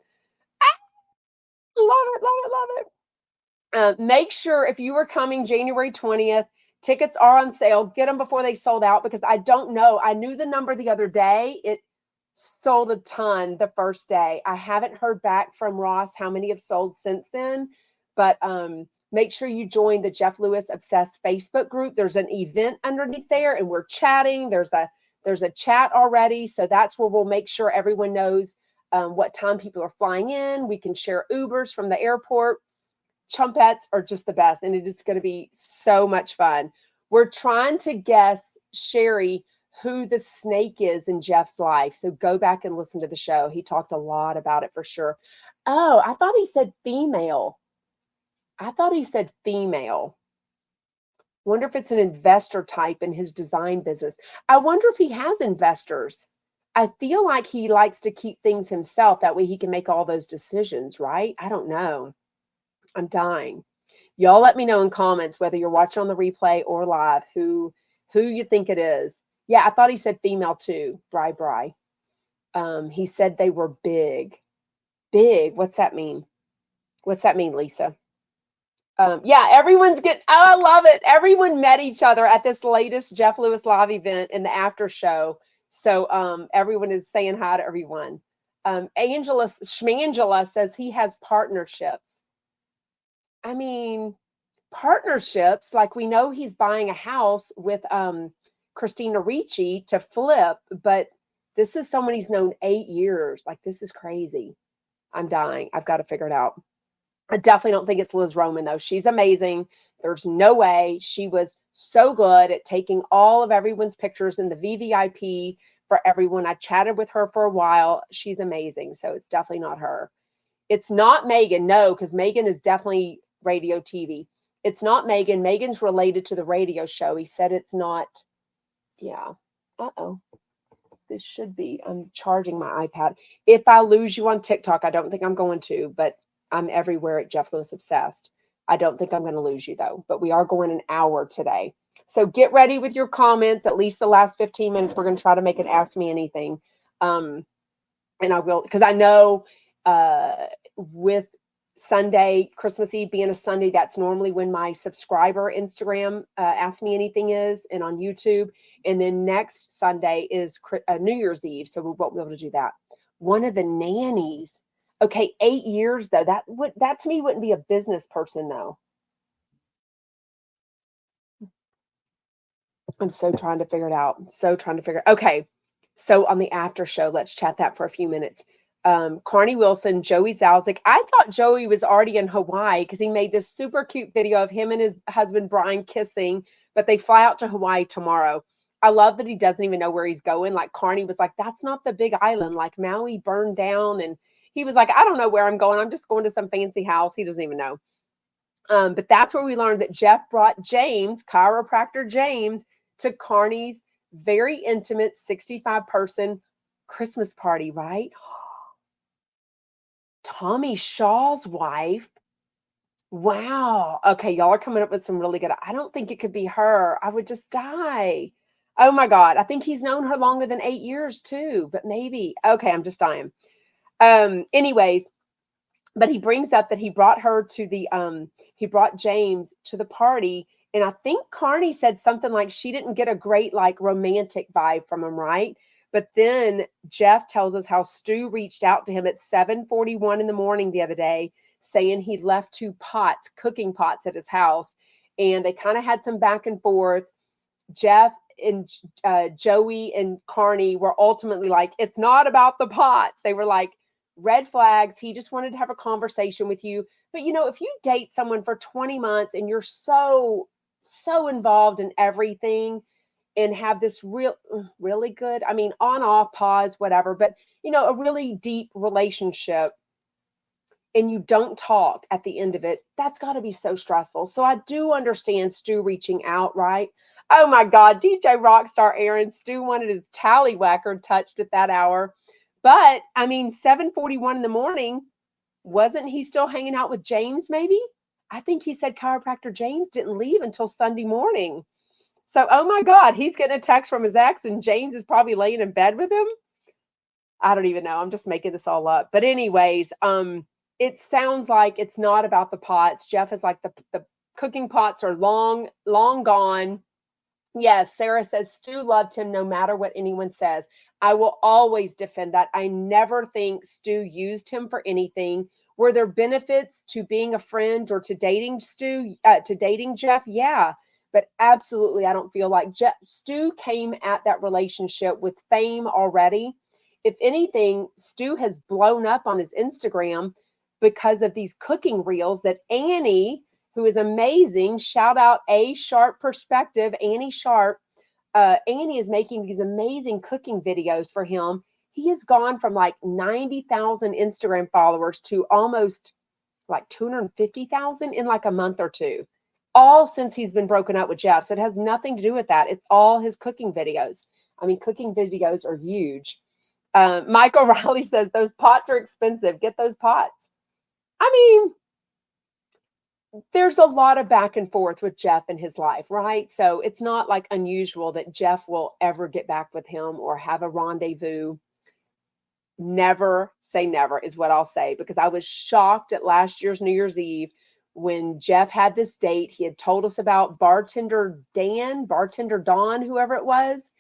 it, love it, love it. Make sure if you are coming January 20th, tickets are on sale. Get them before they sold out, because I don't know. I knew the number the other day. It sold a ton the first day. I haven't heard back from Ross how many have sold since then, but make sure you join the Jeff Lewis Obsessed Facebook group. There's an event underneath there, and we're chatting. There's a chat already, so that's where we'll make sure everyone knows what time people are flying in. We can share Ubers from the airport. Chumpettes are just the best, and it is going to be so much fun. We're trying to guess, Sherry, who the snake is in Jeff's life. So go back and listen to the show. He talked a lot about it for sure. Oh, I thought he said female. Wonder if it's an investor type in his design business. I wonder if he has investors. I feel like he likes to keep things himself. That way he can make all those decisions, right? I don't know. I'm dying. Y'all let me know in comments whether you're watching on the replay or live who you think it is. Yeah, I thought he said female too. Bri. He said they were big. Big. What's that mean? What's that mean, Lisa? Yeah, everyone's getting. Oh, I love it. Everyone met each other at this latest Jeff Lewis live event in the after show. So everyone is saying hi to everyone. Angela Schmangela says he has partnerships. I mean, partnerships. Like we know he's buying a house with Christina Ricci to flip, but this is someone he's known 8 years. Like this is crazy. I'm dying. I've got to figure it out. I definitely don't think it's Liz Roman, though. She's amazing. There's no way. She was so good at taking all of everyone's pictures in the VVIP for everyone. I chatted with her for a while. She's amazing. So it's definitely not her. It's not Megan. No, because Megan is definitely radio TV. It's not Megan. Megan's related to the radio show. He said it's not. Yeah. Uh-oh. This should be. I'm charging my iPad. If I lose you on TikTok, I don't think I'm going to, but I'm everywhere at Jeff Lewis Obsessed. I don't think I'm going to lose you though, but we are going an hour today. So get ready with your comments, at least the last 15 minutes. We're going to try to make it Ask Me Anything. And I will, because I know with Sunday, Christmas Eve being a Sunday, that's normally when my subscriber Instagram Ask Me Anything is, and on YouTube. And then next Sunday is New Year's Eve, so we won't be able to do that. One of the nannies. Okay, 8 years though. That to me wouldn't be a business person though. I'm so trying to figure it out. Okay, so on the after show, let's chat that for a few minutes. Carney Wilson, Joey Zalzik. I thought Joey was already in Hawaii because he made this super cute video of him and his husband Brian kissing, but they fly out to Hawaii tomorrow. I love that he doesn't even know where he's going. Like Carney was like, that's not the big island. Like Maui burned down. And he was like, I don't know where I'm going. I'm just going to some fancy house. He doesn't even know. But that's where we learned that Jeff brought James, chiropractor James, to Carney's very intimate 65-person Christmas party, right? Tommy Shaw's wife. Wow. Okay, y'all are coming up with some really good. I don't think it could be her. I would just die. Oh my God. I think he's known her longer than 8 years too, but maybe. Okay, I'm just dying. Anyways, but he brings up that he brought her to the he brought James to the party, and I think Carney said something like she didn't get a great like romantic vibe from him, right? But then Jeff tells us how Stu reached out to him at 7:41 in the morning the other day, saying he left 2 pots, cooking pots at his house, and they kind of had some back and forth. Jeff and Joey and Carney were ultimately like, it's not about the pots. They were like, red flags. He just wanted to have a conversation with you. But you know, if you date someone for 20 months and you're so involved in everything and have this really good, I mean, on off pause, whatever, but you know, a really deep relationship, and you don't talk at the end of it, that's got to be so stressful. So I do understand Stu reaching out, right? Oh my God, DJ Rockstar Aaron, Stu wanted his tallywhacker touched at that hour. But I mean, 7:41 in the morning, wasn't he still hanging out with James maybe? I think he said chiropractor James didn't leave until Sunday morning. So, oh my God, he's getting a text from his ex and James is probably laying in bed with him. I don't even know. I'm just making this all up. But anyways, it sounds like it's not about the pots. Jeff is like the cooking pots are long gone. Yes, Sarah says Stu loved him no matter what anyone says. I will always defend that. I never think Stu used him for anything. Were there benefits to being a friend or to dating Jeff? Yeah, but absolutely, I don't feel like Stu came at that relationship with fame already. If anything, Stu has blown up on his Instagram because of these cooking reels that Annie, who is amazing, shout out A Sharp Perspective, Annie Sharp. Annie is making these amazing cooking videos for him. He has gone from like 90,000 Instagram followers to almost like 250,000 in like a month or two, all since he's been broken up with Jeff. So it has nothing to do with that. It's all his cooking videos. I mean, cooking videos are huge. Mike O'Reilly says those pots are expensive. Get those pots. I mean, there's a lot of back and forth with Jeff in his life, right? So it's not like unusual that Jeff will ever get back with him or have a rendezvous. Never say never is what I'll say, because I was shocked at last year's New Year's Eve when Jeff had this date. He had told us about bartender Don, whoever it was.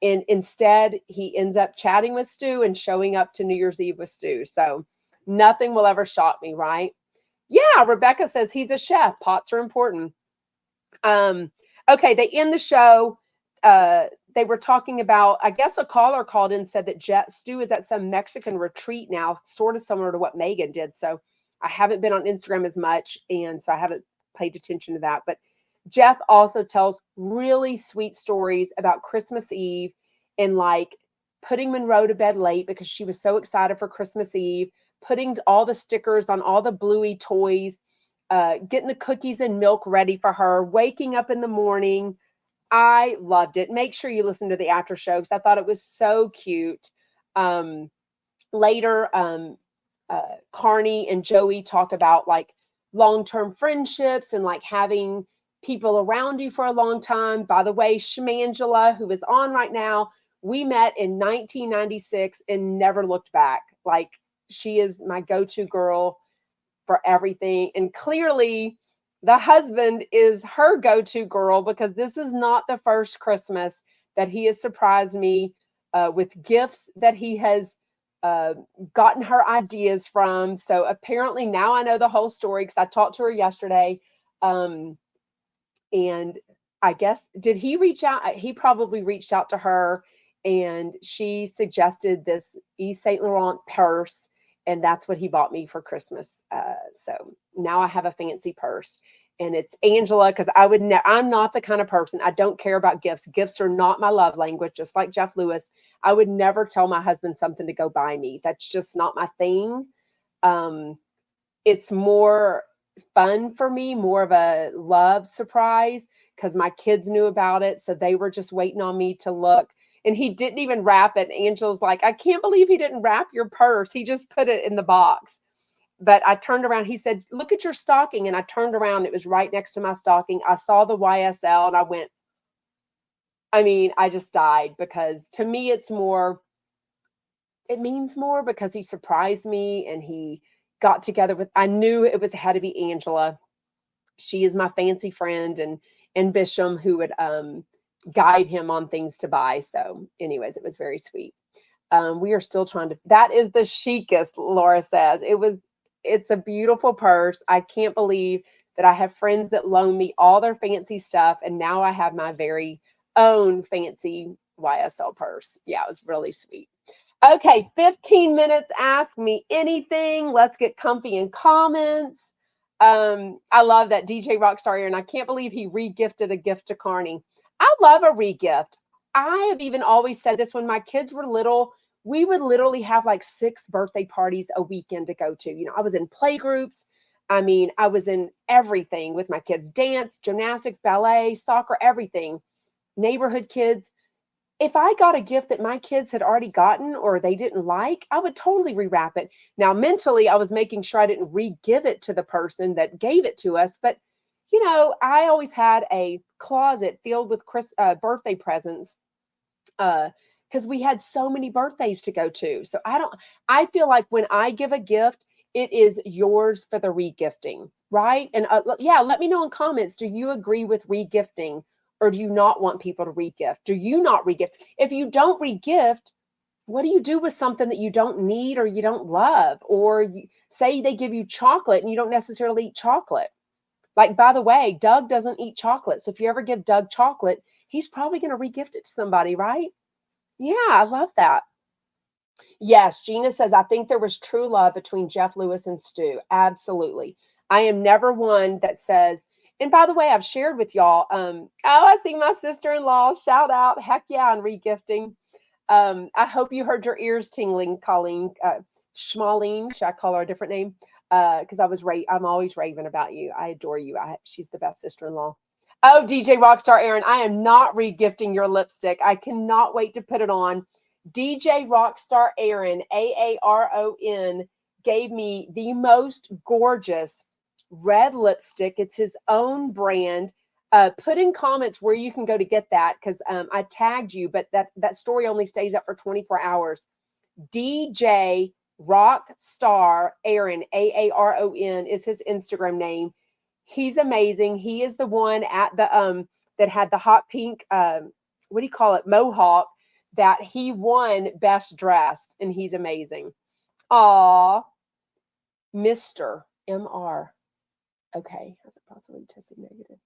And instead, he ends up chatting with Stu and showing up to New Year's Eve with Stu. So nothing will ever shock me, right? Yeah, Rebecca says he's a chef. Pots are important. Okay, they end the show. They were talking about, I guess a caller called in and said that Stu is at some Mexican retreat now, sort of similar to what Megan did. So I haven't been on Instagram as much, and so I haven't paid attention to that. But Jeff also tells really sweet stories about Christmas Eve and like putting Monroe to bed late because she was so excited for Christmas Eve, putting all the stickers on all the Bluey toys, getting the cookies and milk ready for her, waking up in the morning. I loved it. Make sure you listen to the after show because I thought it was so cute. Um, Later, Carney and Joey talk about like long-term friendships and like having people around you for a long time. By the way, Shmangela, who is on right now, we met in 1996 and never looked back. Like she is my go-to girl for everything. And clearly, the husband is her go to girl because this is not the first Christmas that he has surprised me with gifts that he has uh, gotten her ideas from. So apparently, now I know the whole story because I talked to her yesterday. Um, and I guess, did he reach out? He probably reached out to her and she suggested this Yves Saint Laurent purse, and that's what he bought me for Christmas. So now I have a fancy purse, and it's Angela because I'm not the kind of person, I don't care about gifts. Gifts are not my love language, just like Jeff Lewis. I would never tell my husband something to go buy me. That's just not my thing. Um, it's more fun for me, more of a love surprise because my kids knew about it. So they were just waiting on me to look. And he didn't even wrap it. Angela's like, I can't believe he didn't wrap your purse. He just put it in the box. But I turned around. He said, look at your stocking. And I turned around. It was right next to my stocking. I saw the YSL and I went, I mean, I just died because to me, it means more because he surprised me and he got together with, I knew had to be Angela. She is my fancy friend and Bisham who would guide him on things to buy. So anyways, it was very sweet. We are still trying to, that is the chicest, Laura says. It's a beautiful purse. I can't believe that I have friends that loan me all their fancy stuff. And now I have my very own fancy YSL purse. Yeah, it was really sweet. Okay, 15 minutes. Ask me anything. Let's get comfy in comments. I love that DJ Rockstar, and I can't believe he re-gifted a gift to Carney. I love a re-gift. I have even always said this when my kids were little, we would literally have like 6 birthday parties a weekend to go to. You know, I was in play groups. I mean, I was in everything with my kids, dance, gymnastics, ballet, soccer, everything, neighborhood kids. If I got a gift that my kids had already gotten or they didn't like, I would totally rewrap it. Now, mentally, I was making sure I didn't re-give it to the person that gave it to us. But, you know, I always had a closet filled with birthday presents because we had so many birthdays to go to. So I feel like when I give a gift, it is yours for the re-gifting, right? And yeah, let me know in comments. Do you agree with re-gifting? Or do you not want people to regift? Do you not regift? If you don't regift, what do you do with something that you don't need or you don't love? Or say they give you chocolate and you don't necessarily eat chocolate. Like, by the way, Doug doesn't eat chocolate. So if you ever give Doug chocolate, he's probably going to regift it to somebody, right? Yeah, I love that. Yes, Gina says, I think there was true love between Jeff Lewis and Stu. Absolutely. I am never one that says, and by the way, I've shared with y'all, oh, I see my sister-in-law, shout out, heck yeah, on regifting. I hope you heard your ears tingling, Colleen, Schmaline, should I call her a different name? Because I'm always raving about you. I adore you. She's the best sister-in-law. Oh, DJ Rockstar Aaron, I am not regifting your lipstick. I cannot wait to put it on. DJ Rockstar Aaron, Aaron, gave me the most gorgeous red lipstick. It's his own brand. Put in comments where you can go to get that because I tagged you, but that story only stays up for 24 hours. DJ Rockstar Aaron, Aaron, is his Instagram name. He's amazing. He is the one at the that had the hot pink what do you call it, mohawk, that he won best dressed, and he's amazing. Aw, Mr. MR. Okay, how's it possibly tested negative?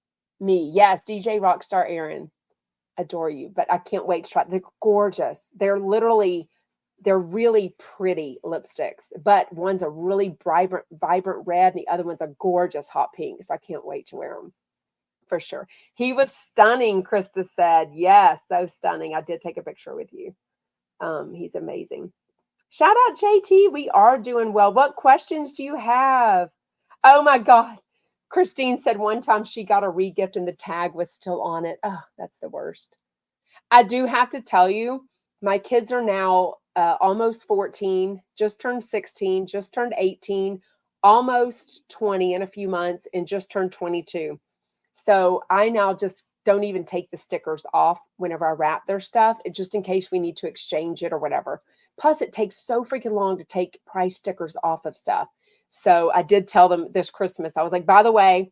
Me. Yes, DJ Rockstar Aaron. Adore you, but I can't wait to try. They're gorgeous. They're really pretty lipsticks, but one's a really vibrant red, and the other one's a gorgeous hot pink. So I can't wait to wear them for sure. He was stunning, Krista said. Yes, so stunning. I did take a picture with you. He's amazing. Shout out JT. We are doing well. What questions do you have? Oh my God. Christine said one time she got a regift and the tag was still on it. Oh, that's the worst. I do have to tell you, my kids are now almost 14, just turned 16, just turned 18, almost 20 in a few months, and just turned 22. So I now just don't even take the stickers off whenever I wrap their stuff, just in case we need to exchange it or whatever. Plus, it takes so freaking long to take price stickers off of stuff. So I did tell them this Christmas, I was like, by the way,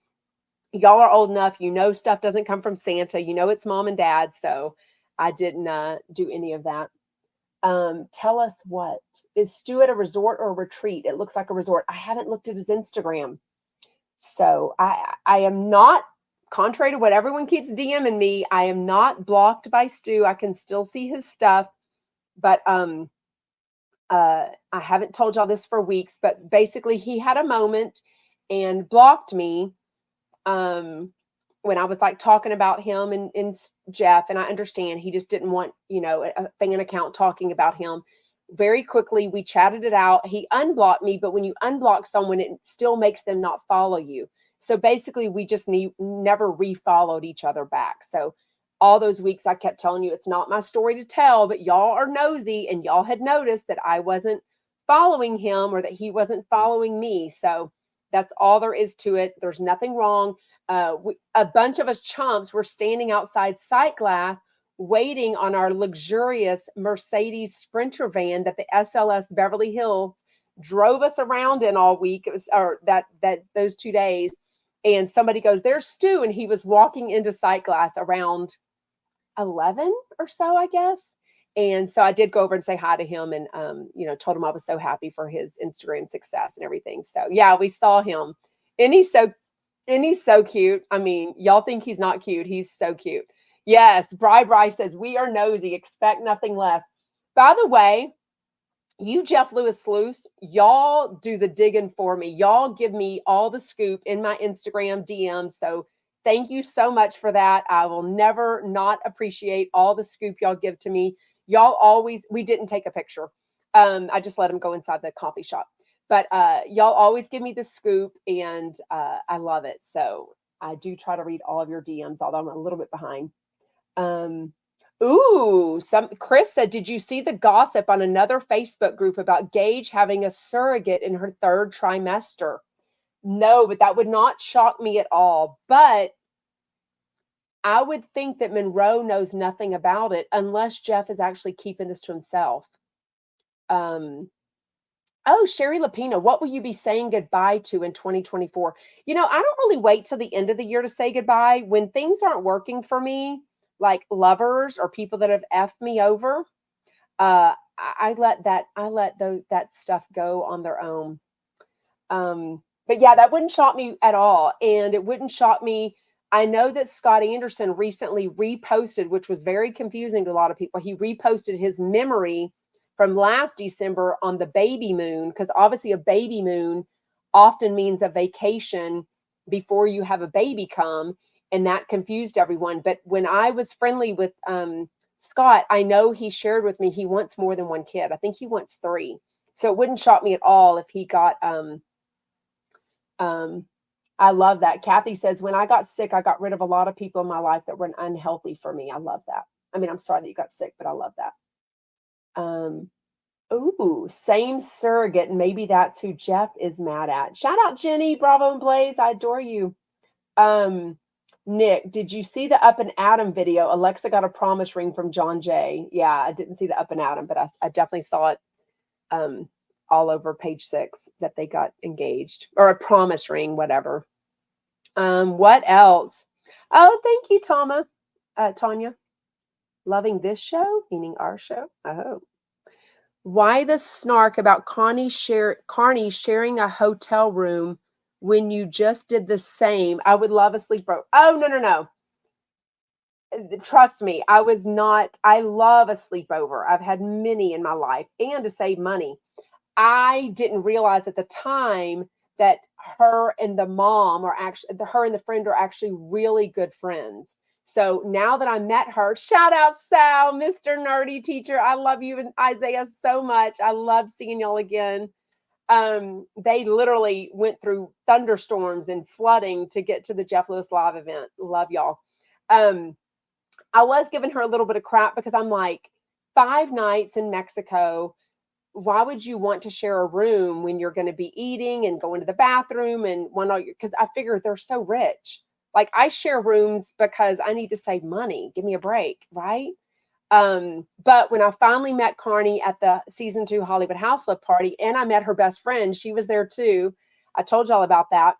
y'all are old enough, stuff doesn't come from Santa, it's mom and dad. So I didn't do any of that. Tell us, what is Stu at a resort or a retreat? It looks like a resort. I haven't looked at his Instagram. So I am not, contrary to what everyone keeps DMing me, I am not blocked by Stu. I can still see his stuff, but I haven't told y'all this for weeks, but basically he had a moment and blocked me when I was like talking about him and Jeff, and I understand he just didn't want, a fan account talking about him. Very quickly, we chatted it out. He unblocked me, but when you unblock someone, it still makes them not follow you. So basically, we just never refollowed each other back. So all those weeks I kept telling you, it's not my story to tell, but y'all are nosy and y'all had noticed that I wasn't following him or that he wasn't following me. So that's all there is to it. There's nothing wrong. A bunch of us chumps were standing outside Sight Glass waiting on our luxurious Mercedes Sprinter van that the SLS Beverly Hills drove us around in all week. It was those 2 days. And somebody goes, "There's Stu," and he was walking into Sight Glass around 11 or so, I guess. And so I did go over and say hi to him and, told him I was so happy for his Instagram success and everything. So yeah, we saw him and he's so cute. I mean, y'all think he's not cute. He's so cute. Yes. Bri says, we are nosy. Expect nothing less. By the way, you Jeff Lewis Sluice, y'all do the digging for me. Y'all give me all the scoop in my Instagram DM. So thank you so much for that. I will never not appreciate all the scoop y'all give to me. Y'all always, we didn't take a picture. I just let him go inside the coffee shop. But y'all always give me the scoop, and I love it. So I do try to read all of your DMs, although I'm a little bit behind. Chris said, did you see the gossip on another Facebook group about Gage having a surrogate in her 3rd trimester? No, but that would not shock me at all. But I would think that Monroe knows nothing about it unless Jeff is actually keeping this to himself. Oh, Sherry Lapina, what will you be saying goodbye to in 2024? I don't really wait till the end of the year to say goodbye. When things aren't working for me, like lovers or people that have effed me over, I let that stuff go on their own. But yeah, that wouldn't shock me at all. And it wouldn't shock me. I know that Scott Anderson recently reposted, which was very confusing to a lot of people. He reposted his memory from last December on the baby moon, because obviously a baby moon often means a vacation before you have a baby come, and that confused everyone. But when I was friendly with Scott, I know he shared with me he wants more than one kid. I think he wants 3. So it wouldn't shock me at all if he got I love that. Kathy says, when I got sick, I got rid of a lot of people in my life that were unhealthy for me. I love that. I mean, I'm sorry that you got sick, but I love that. Same surrogate. Maybe that's who Jeff is mad at. Shout out Jenny, Bravo and Blaze. I adore you. Nick, did you see the Up and Adam video? Alexa got a promise ring from John Jay. Yeah, I didn't see the Up and Adam, but I definitely saw it all over page 6 that they got engaged, or a promise ring, whatever. What else? Oh, thank you, Tanya. Loving this show, meaning our show. Oh. Why the snark about Carney sharing a hotel room when you just did the same. I would love a sleepover. Oh, no, no, no. Trust me, I love a sleepover. I've had many in my life, and to save money. I didn't realize at the time that her and the mom are actually, her and the friend are actually really good friends. So now that I met her, shout out Sal, Mr. Nerdy Teacher. I love you and Isaiah so much. I love seeing y'all again. They literally went through thunderstorms and flooding to get to the Jeff Lewis live event. Love y'all. I was giving her a little bit of crap because I'm like, 5 nights in Mexico. Why would you want to share a room when you're going to be eating and going to the bathroom and because I figure they're so rich. Like, I share rooms because I need to save money. Give me a break, right? But when I finally met Carney at the season 2 Hollywood House Lift party, and I met her best friend, she was there too. I told y'all about that.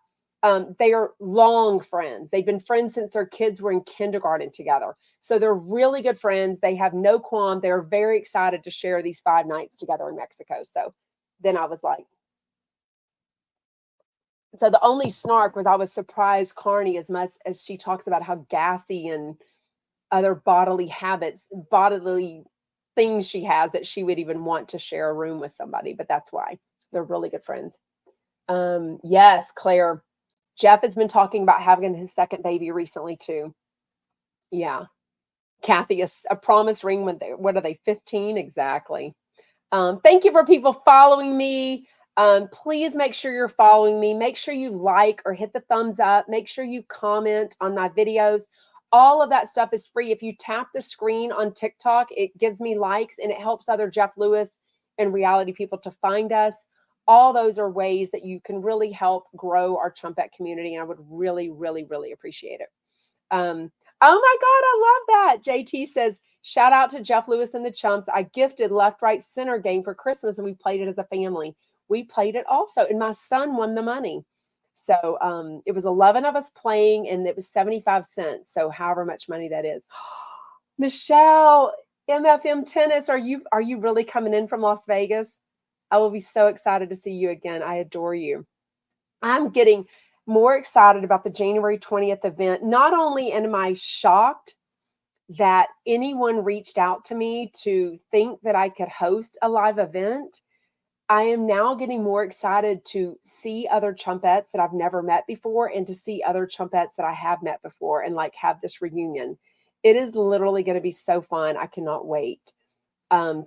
They are long friends. They've been friends since their kids were in kindergarten together. So they're really good friends. They have no qualm. They're very excited to share these 5 nights together in Mexico. So then I was like, so the only snark was I was surprised Carney, as much as she talks about how gassy and other bodily habits, bodily things she has, that she would even want to share a room with somebody. But that's why they're really good friends. Yes, Claire. Jeff has been talking about having his second baby recently too. Yeah. Kathy, a promise ring when what are they, 15? Exactly. Thank you for people following me. Please make sure you're following me. Make sure you like or hit the thumbs up. Make sure you comment on my videos. All of that stuff is free. If you tap the screen on TikTok, it gives me likes and it helps other Jeff Lewis and reality people to find us. All those are ways that you can really help grow our Chumpette community. And I would really, really, really appreciate it. Oh my God, I love that. JT says, shout out to Jeff Lewis and the Chumps. I gifted Left, Right, Center game for Christmas and we played it as a family. We played it also, and my son won the money. So it was 11 of us playing, and it was 75 cents. So however much money that is. Michelle, MFM Tennis, are you really coming in from Las Vegas? I will be so excited to see you again. I adore you. I'm getting more excited about the January 20th event. Not only am I shocked that anyone reached out to me to think that I could host a live event, I am now getting more excited to see other Chumpettes that I've never met before and to see other Chumpettes that I have met before and like have this reunion. It is literally going to be so fun. I cannot wait.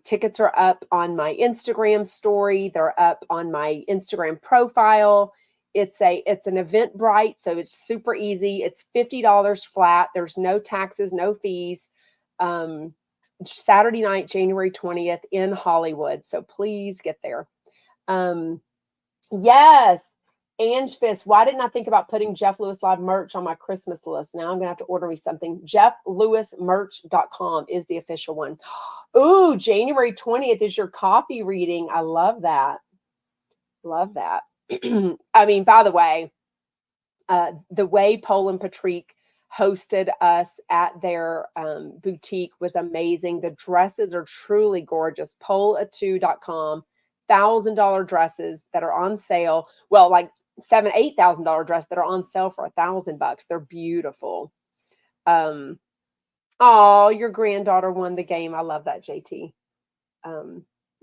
Tickets are up on my Instagram story. They're up on my Instagram profile. It's an Eventbrite, so it's super easy. It's $50 flat. There's no taxes, no fees. Saturday night, January 20th in Hollywood. So please get there. Yes. Ange Fist, why didn't I think about putting Jeff Lewis Live merch on my Christmas list? Now I'm going to have to order me something. JeffLewisMerch.com is the official one. Ooh, January 20th is your copy reading. I love that. Love that. I mean, by the way, Pole and Patrick hosted us at their boutique was amazing. The dresses are truly gorgeous. Poleatu.com, $1,000 dresses that are on sale. Well, like $8,000 dress that are on sale for $1,000. They're beautiful. Oh, your granddaughter won the game. I love that, JT.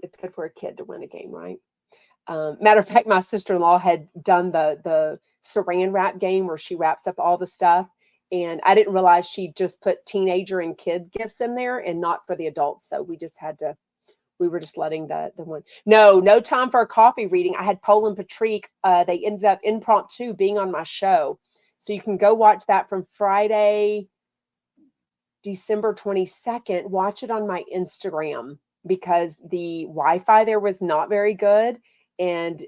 It's good for a kid to win a game, right? Matter of fact, my sister-in-law had done the saran wrap game where she wraps up all the stuff. And I didn't realize she just put teenager and kid gifts in there and not for the adults. So we were just letting the one. No time for a coffee reading. I had Pole and Patrick. They ended up impromptu being on my show. So you can go watch that from Friday, December 22nd. Watch it on my Instagram because the Wi-Fi there was not very good. And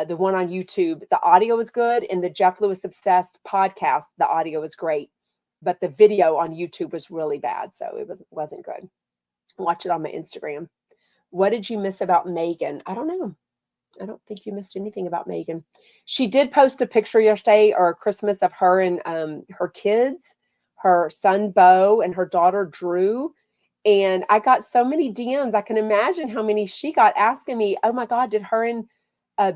the one on YouTube, the audio was good. And the Jeff Lewis Obsessed podcast, the audio was great. But the video on YouTube was really bad. So it wasn't good. Watch it on my Instagram. What did you miss about Megan? I don't know. I don't think you missed anything about Megan. She did post a picture yesterday or Christmas of her and her kids, her son, Bo, and her daughter, Drew. And I got so many DMs. I can imagine how many she got asking me, oh my God, did her and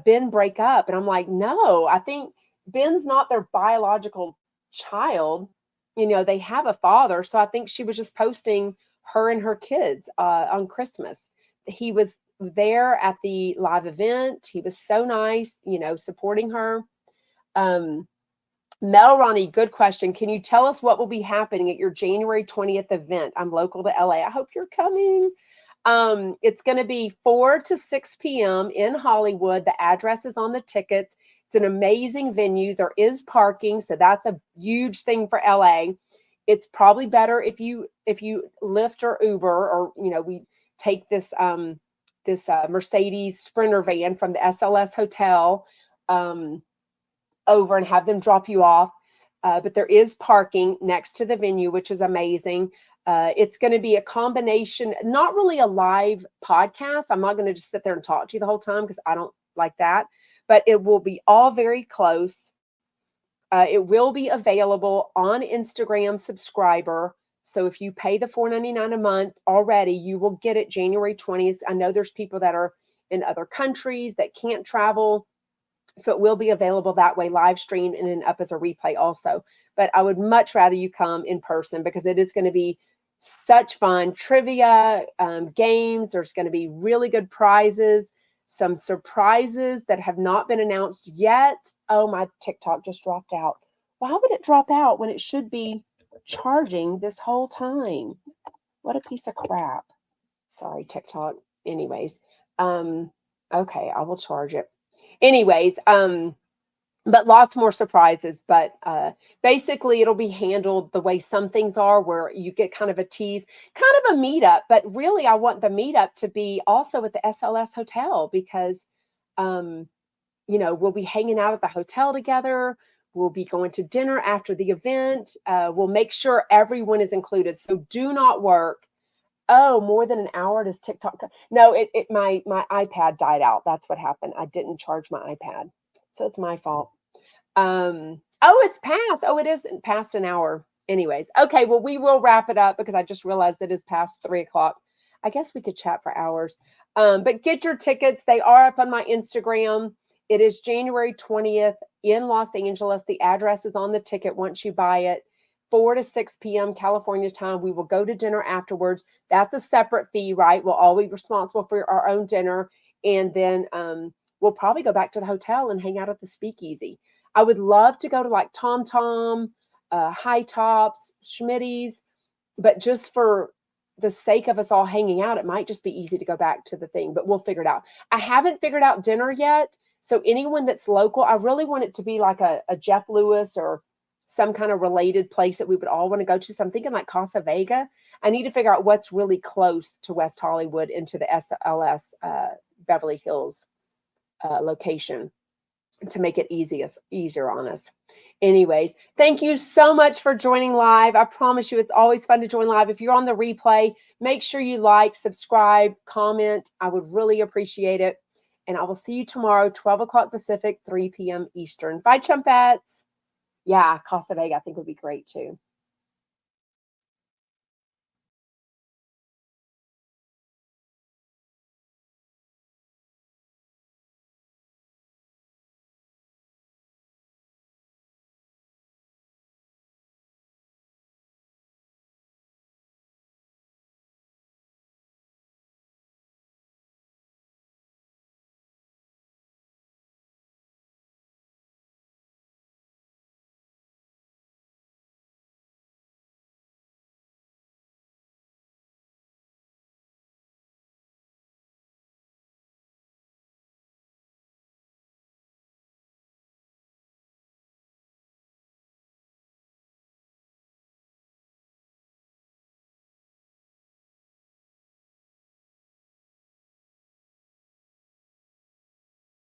Ben break up? And I'm like, no, I think Ben's not their biological child. You know, they have a father. So I think she was just posting her and her kids on Christmas. He was there at the live event. He was so nice, you know, supporting her. Um, Mel Ronnie, good question. Can you tell us what will be happening at your January 20th event? I'm local to LA. I hope you're coming. It's going to be 4 to 6 p.m. in Hollywood. The address is on the tickets. It's an amazing venue. There is parking, so that's a huge thing for LA. It's probably better if you Lyft or Uber, or you know, we take this Mercedes Sprinter van from the SLS hotel over and have them drop you off. But there is parking next to the venue, which is amazing. It's going to be a combination, not really a live podcast. I'm not going to just sit there and talk to you the whole time because I don't like that. But it will be all very close. It will be available on Instagram subscriber. So if you pay the $4.99 a month already, you will get it January 20th. I know there's people that are in other countries that can't travel. So it will be available that way, live streamed and then up as a replay also. But I would much rather you come in person because it is going to be such fun. Trivia, games. There's going to be really good prizes, some surprises that have not been announced yet. Oh, my TikTok just dropped out. Why would it drop out when it should be charging this whole time? What a piece of crap. Sorry, TikTok. Anyways, okay, I will charge it. Anyways, but lots more surprises. But basically, it'll be handled the way some things are, where you get kind of a tease, kind of a meetup. But really, I want the meetup to be also at the SLS hotel because, you know, we'll be hanging out at the hotel together. We'll be going to dinner after the event. We'll make sure everyone is included. So do not work. Oh, more than an hour does TikTok? No, my iPad died out. That's what happened. I didn't charge my iPad, so it's my fault. Oh, it's past. Oh, it is past an hour. Anyways, okay. Well, we will wrap it up because I just realized it is past 3 o'clock. I guess we could chat for hours. But get your tickets. They are up on my Instagram. It is January 20th in Los Angeles. The address is on the ticket once you buy it. 4 to 6 p.m. California time. We will go to dinner afterwards. That's a separate fee, right? We'll all be responsible for our own dinner. And then we'll probably go back to the hotel and hang out at the Speakeasy. I would love to go to like Tom Tom, High Tops, Schmitty's, but just for the sake of us all hanging out, it might just be easy to go back to the thing, but we'll figure it out. I haven't figured out dinner yet. So anyone that's local, I really want it to be like a Jeff Lewis or some kind of related place that we would all want to go to. So I'm thinking like Casa Vega. I need to figure out what's really close to West Hollywood into the SLS Beverly Hills location to make it easier on us. Anyways, thank you so much for joining live. I promise you it's always fun to join live. If you're on the replay, make sure you like, subscribe, comment. I would really appreciate it. And I will see you tomorrow, 12 o'clock Pacific, 3 p.m. Eastern. Bye, Chumpettes. Yeah, Casa Vega, I think would be great too.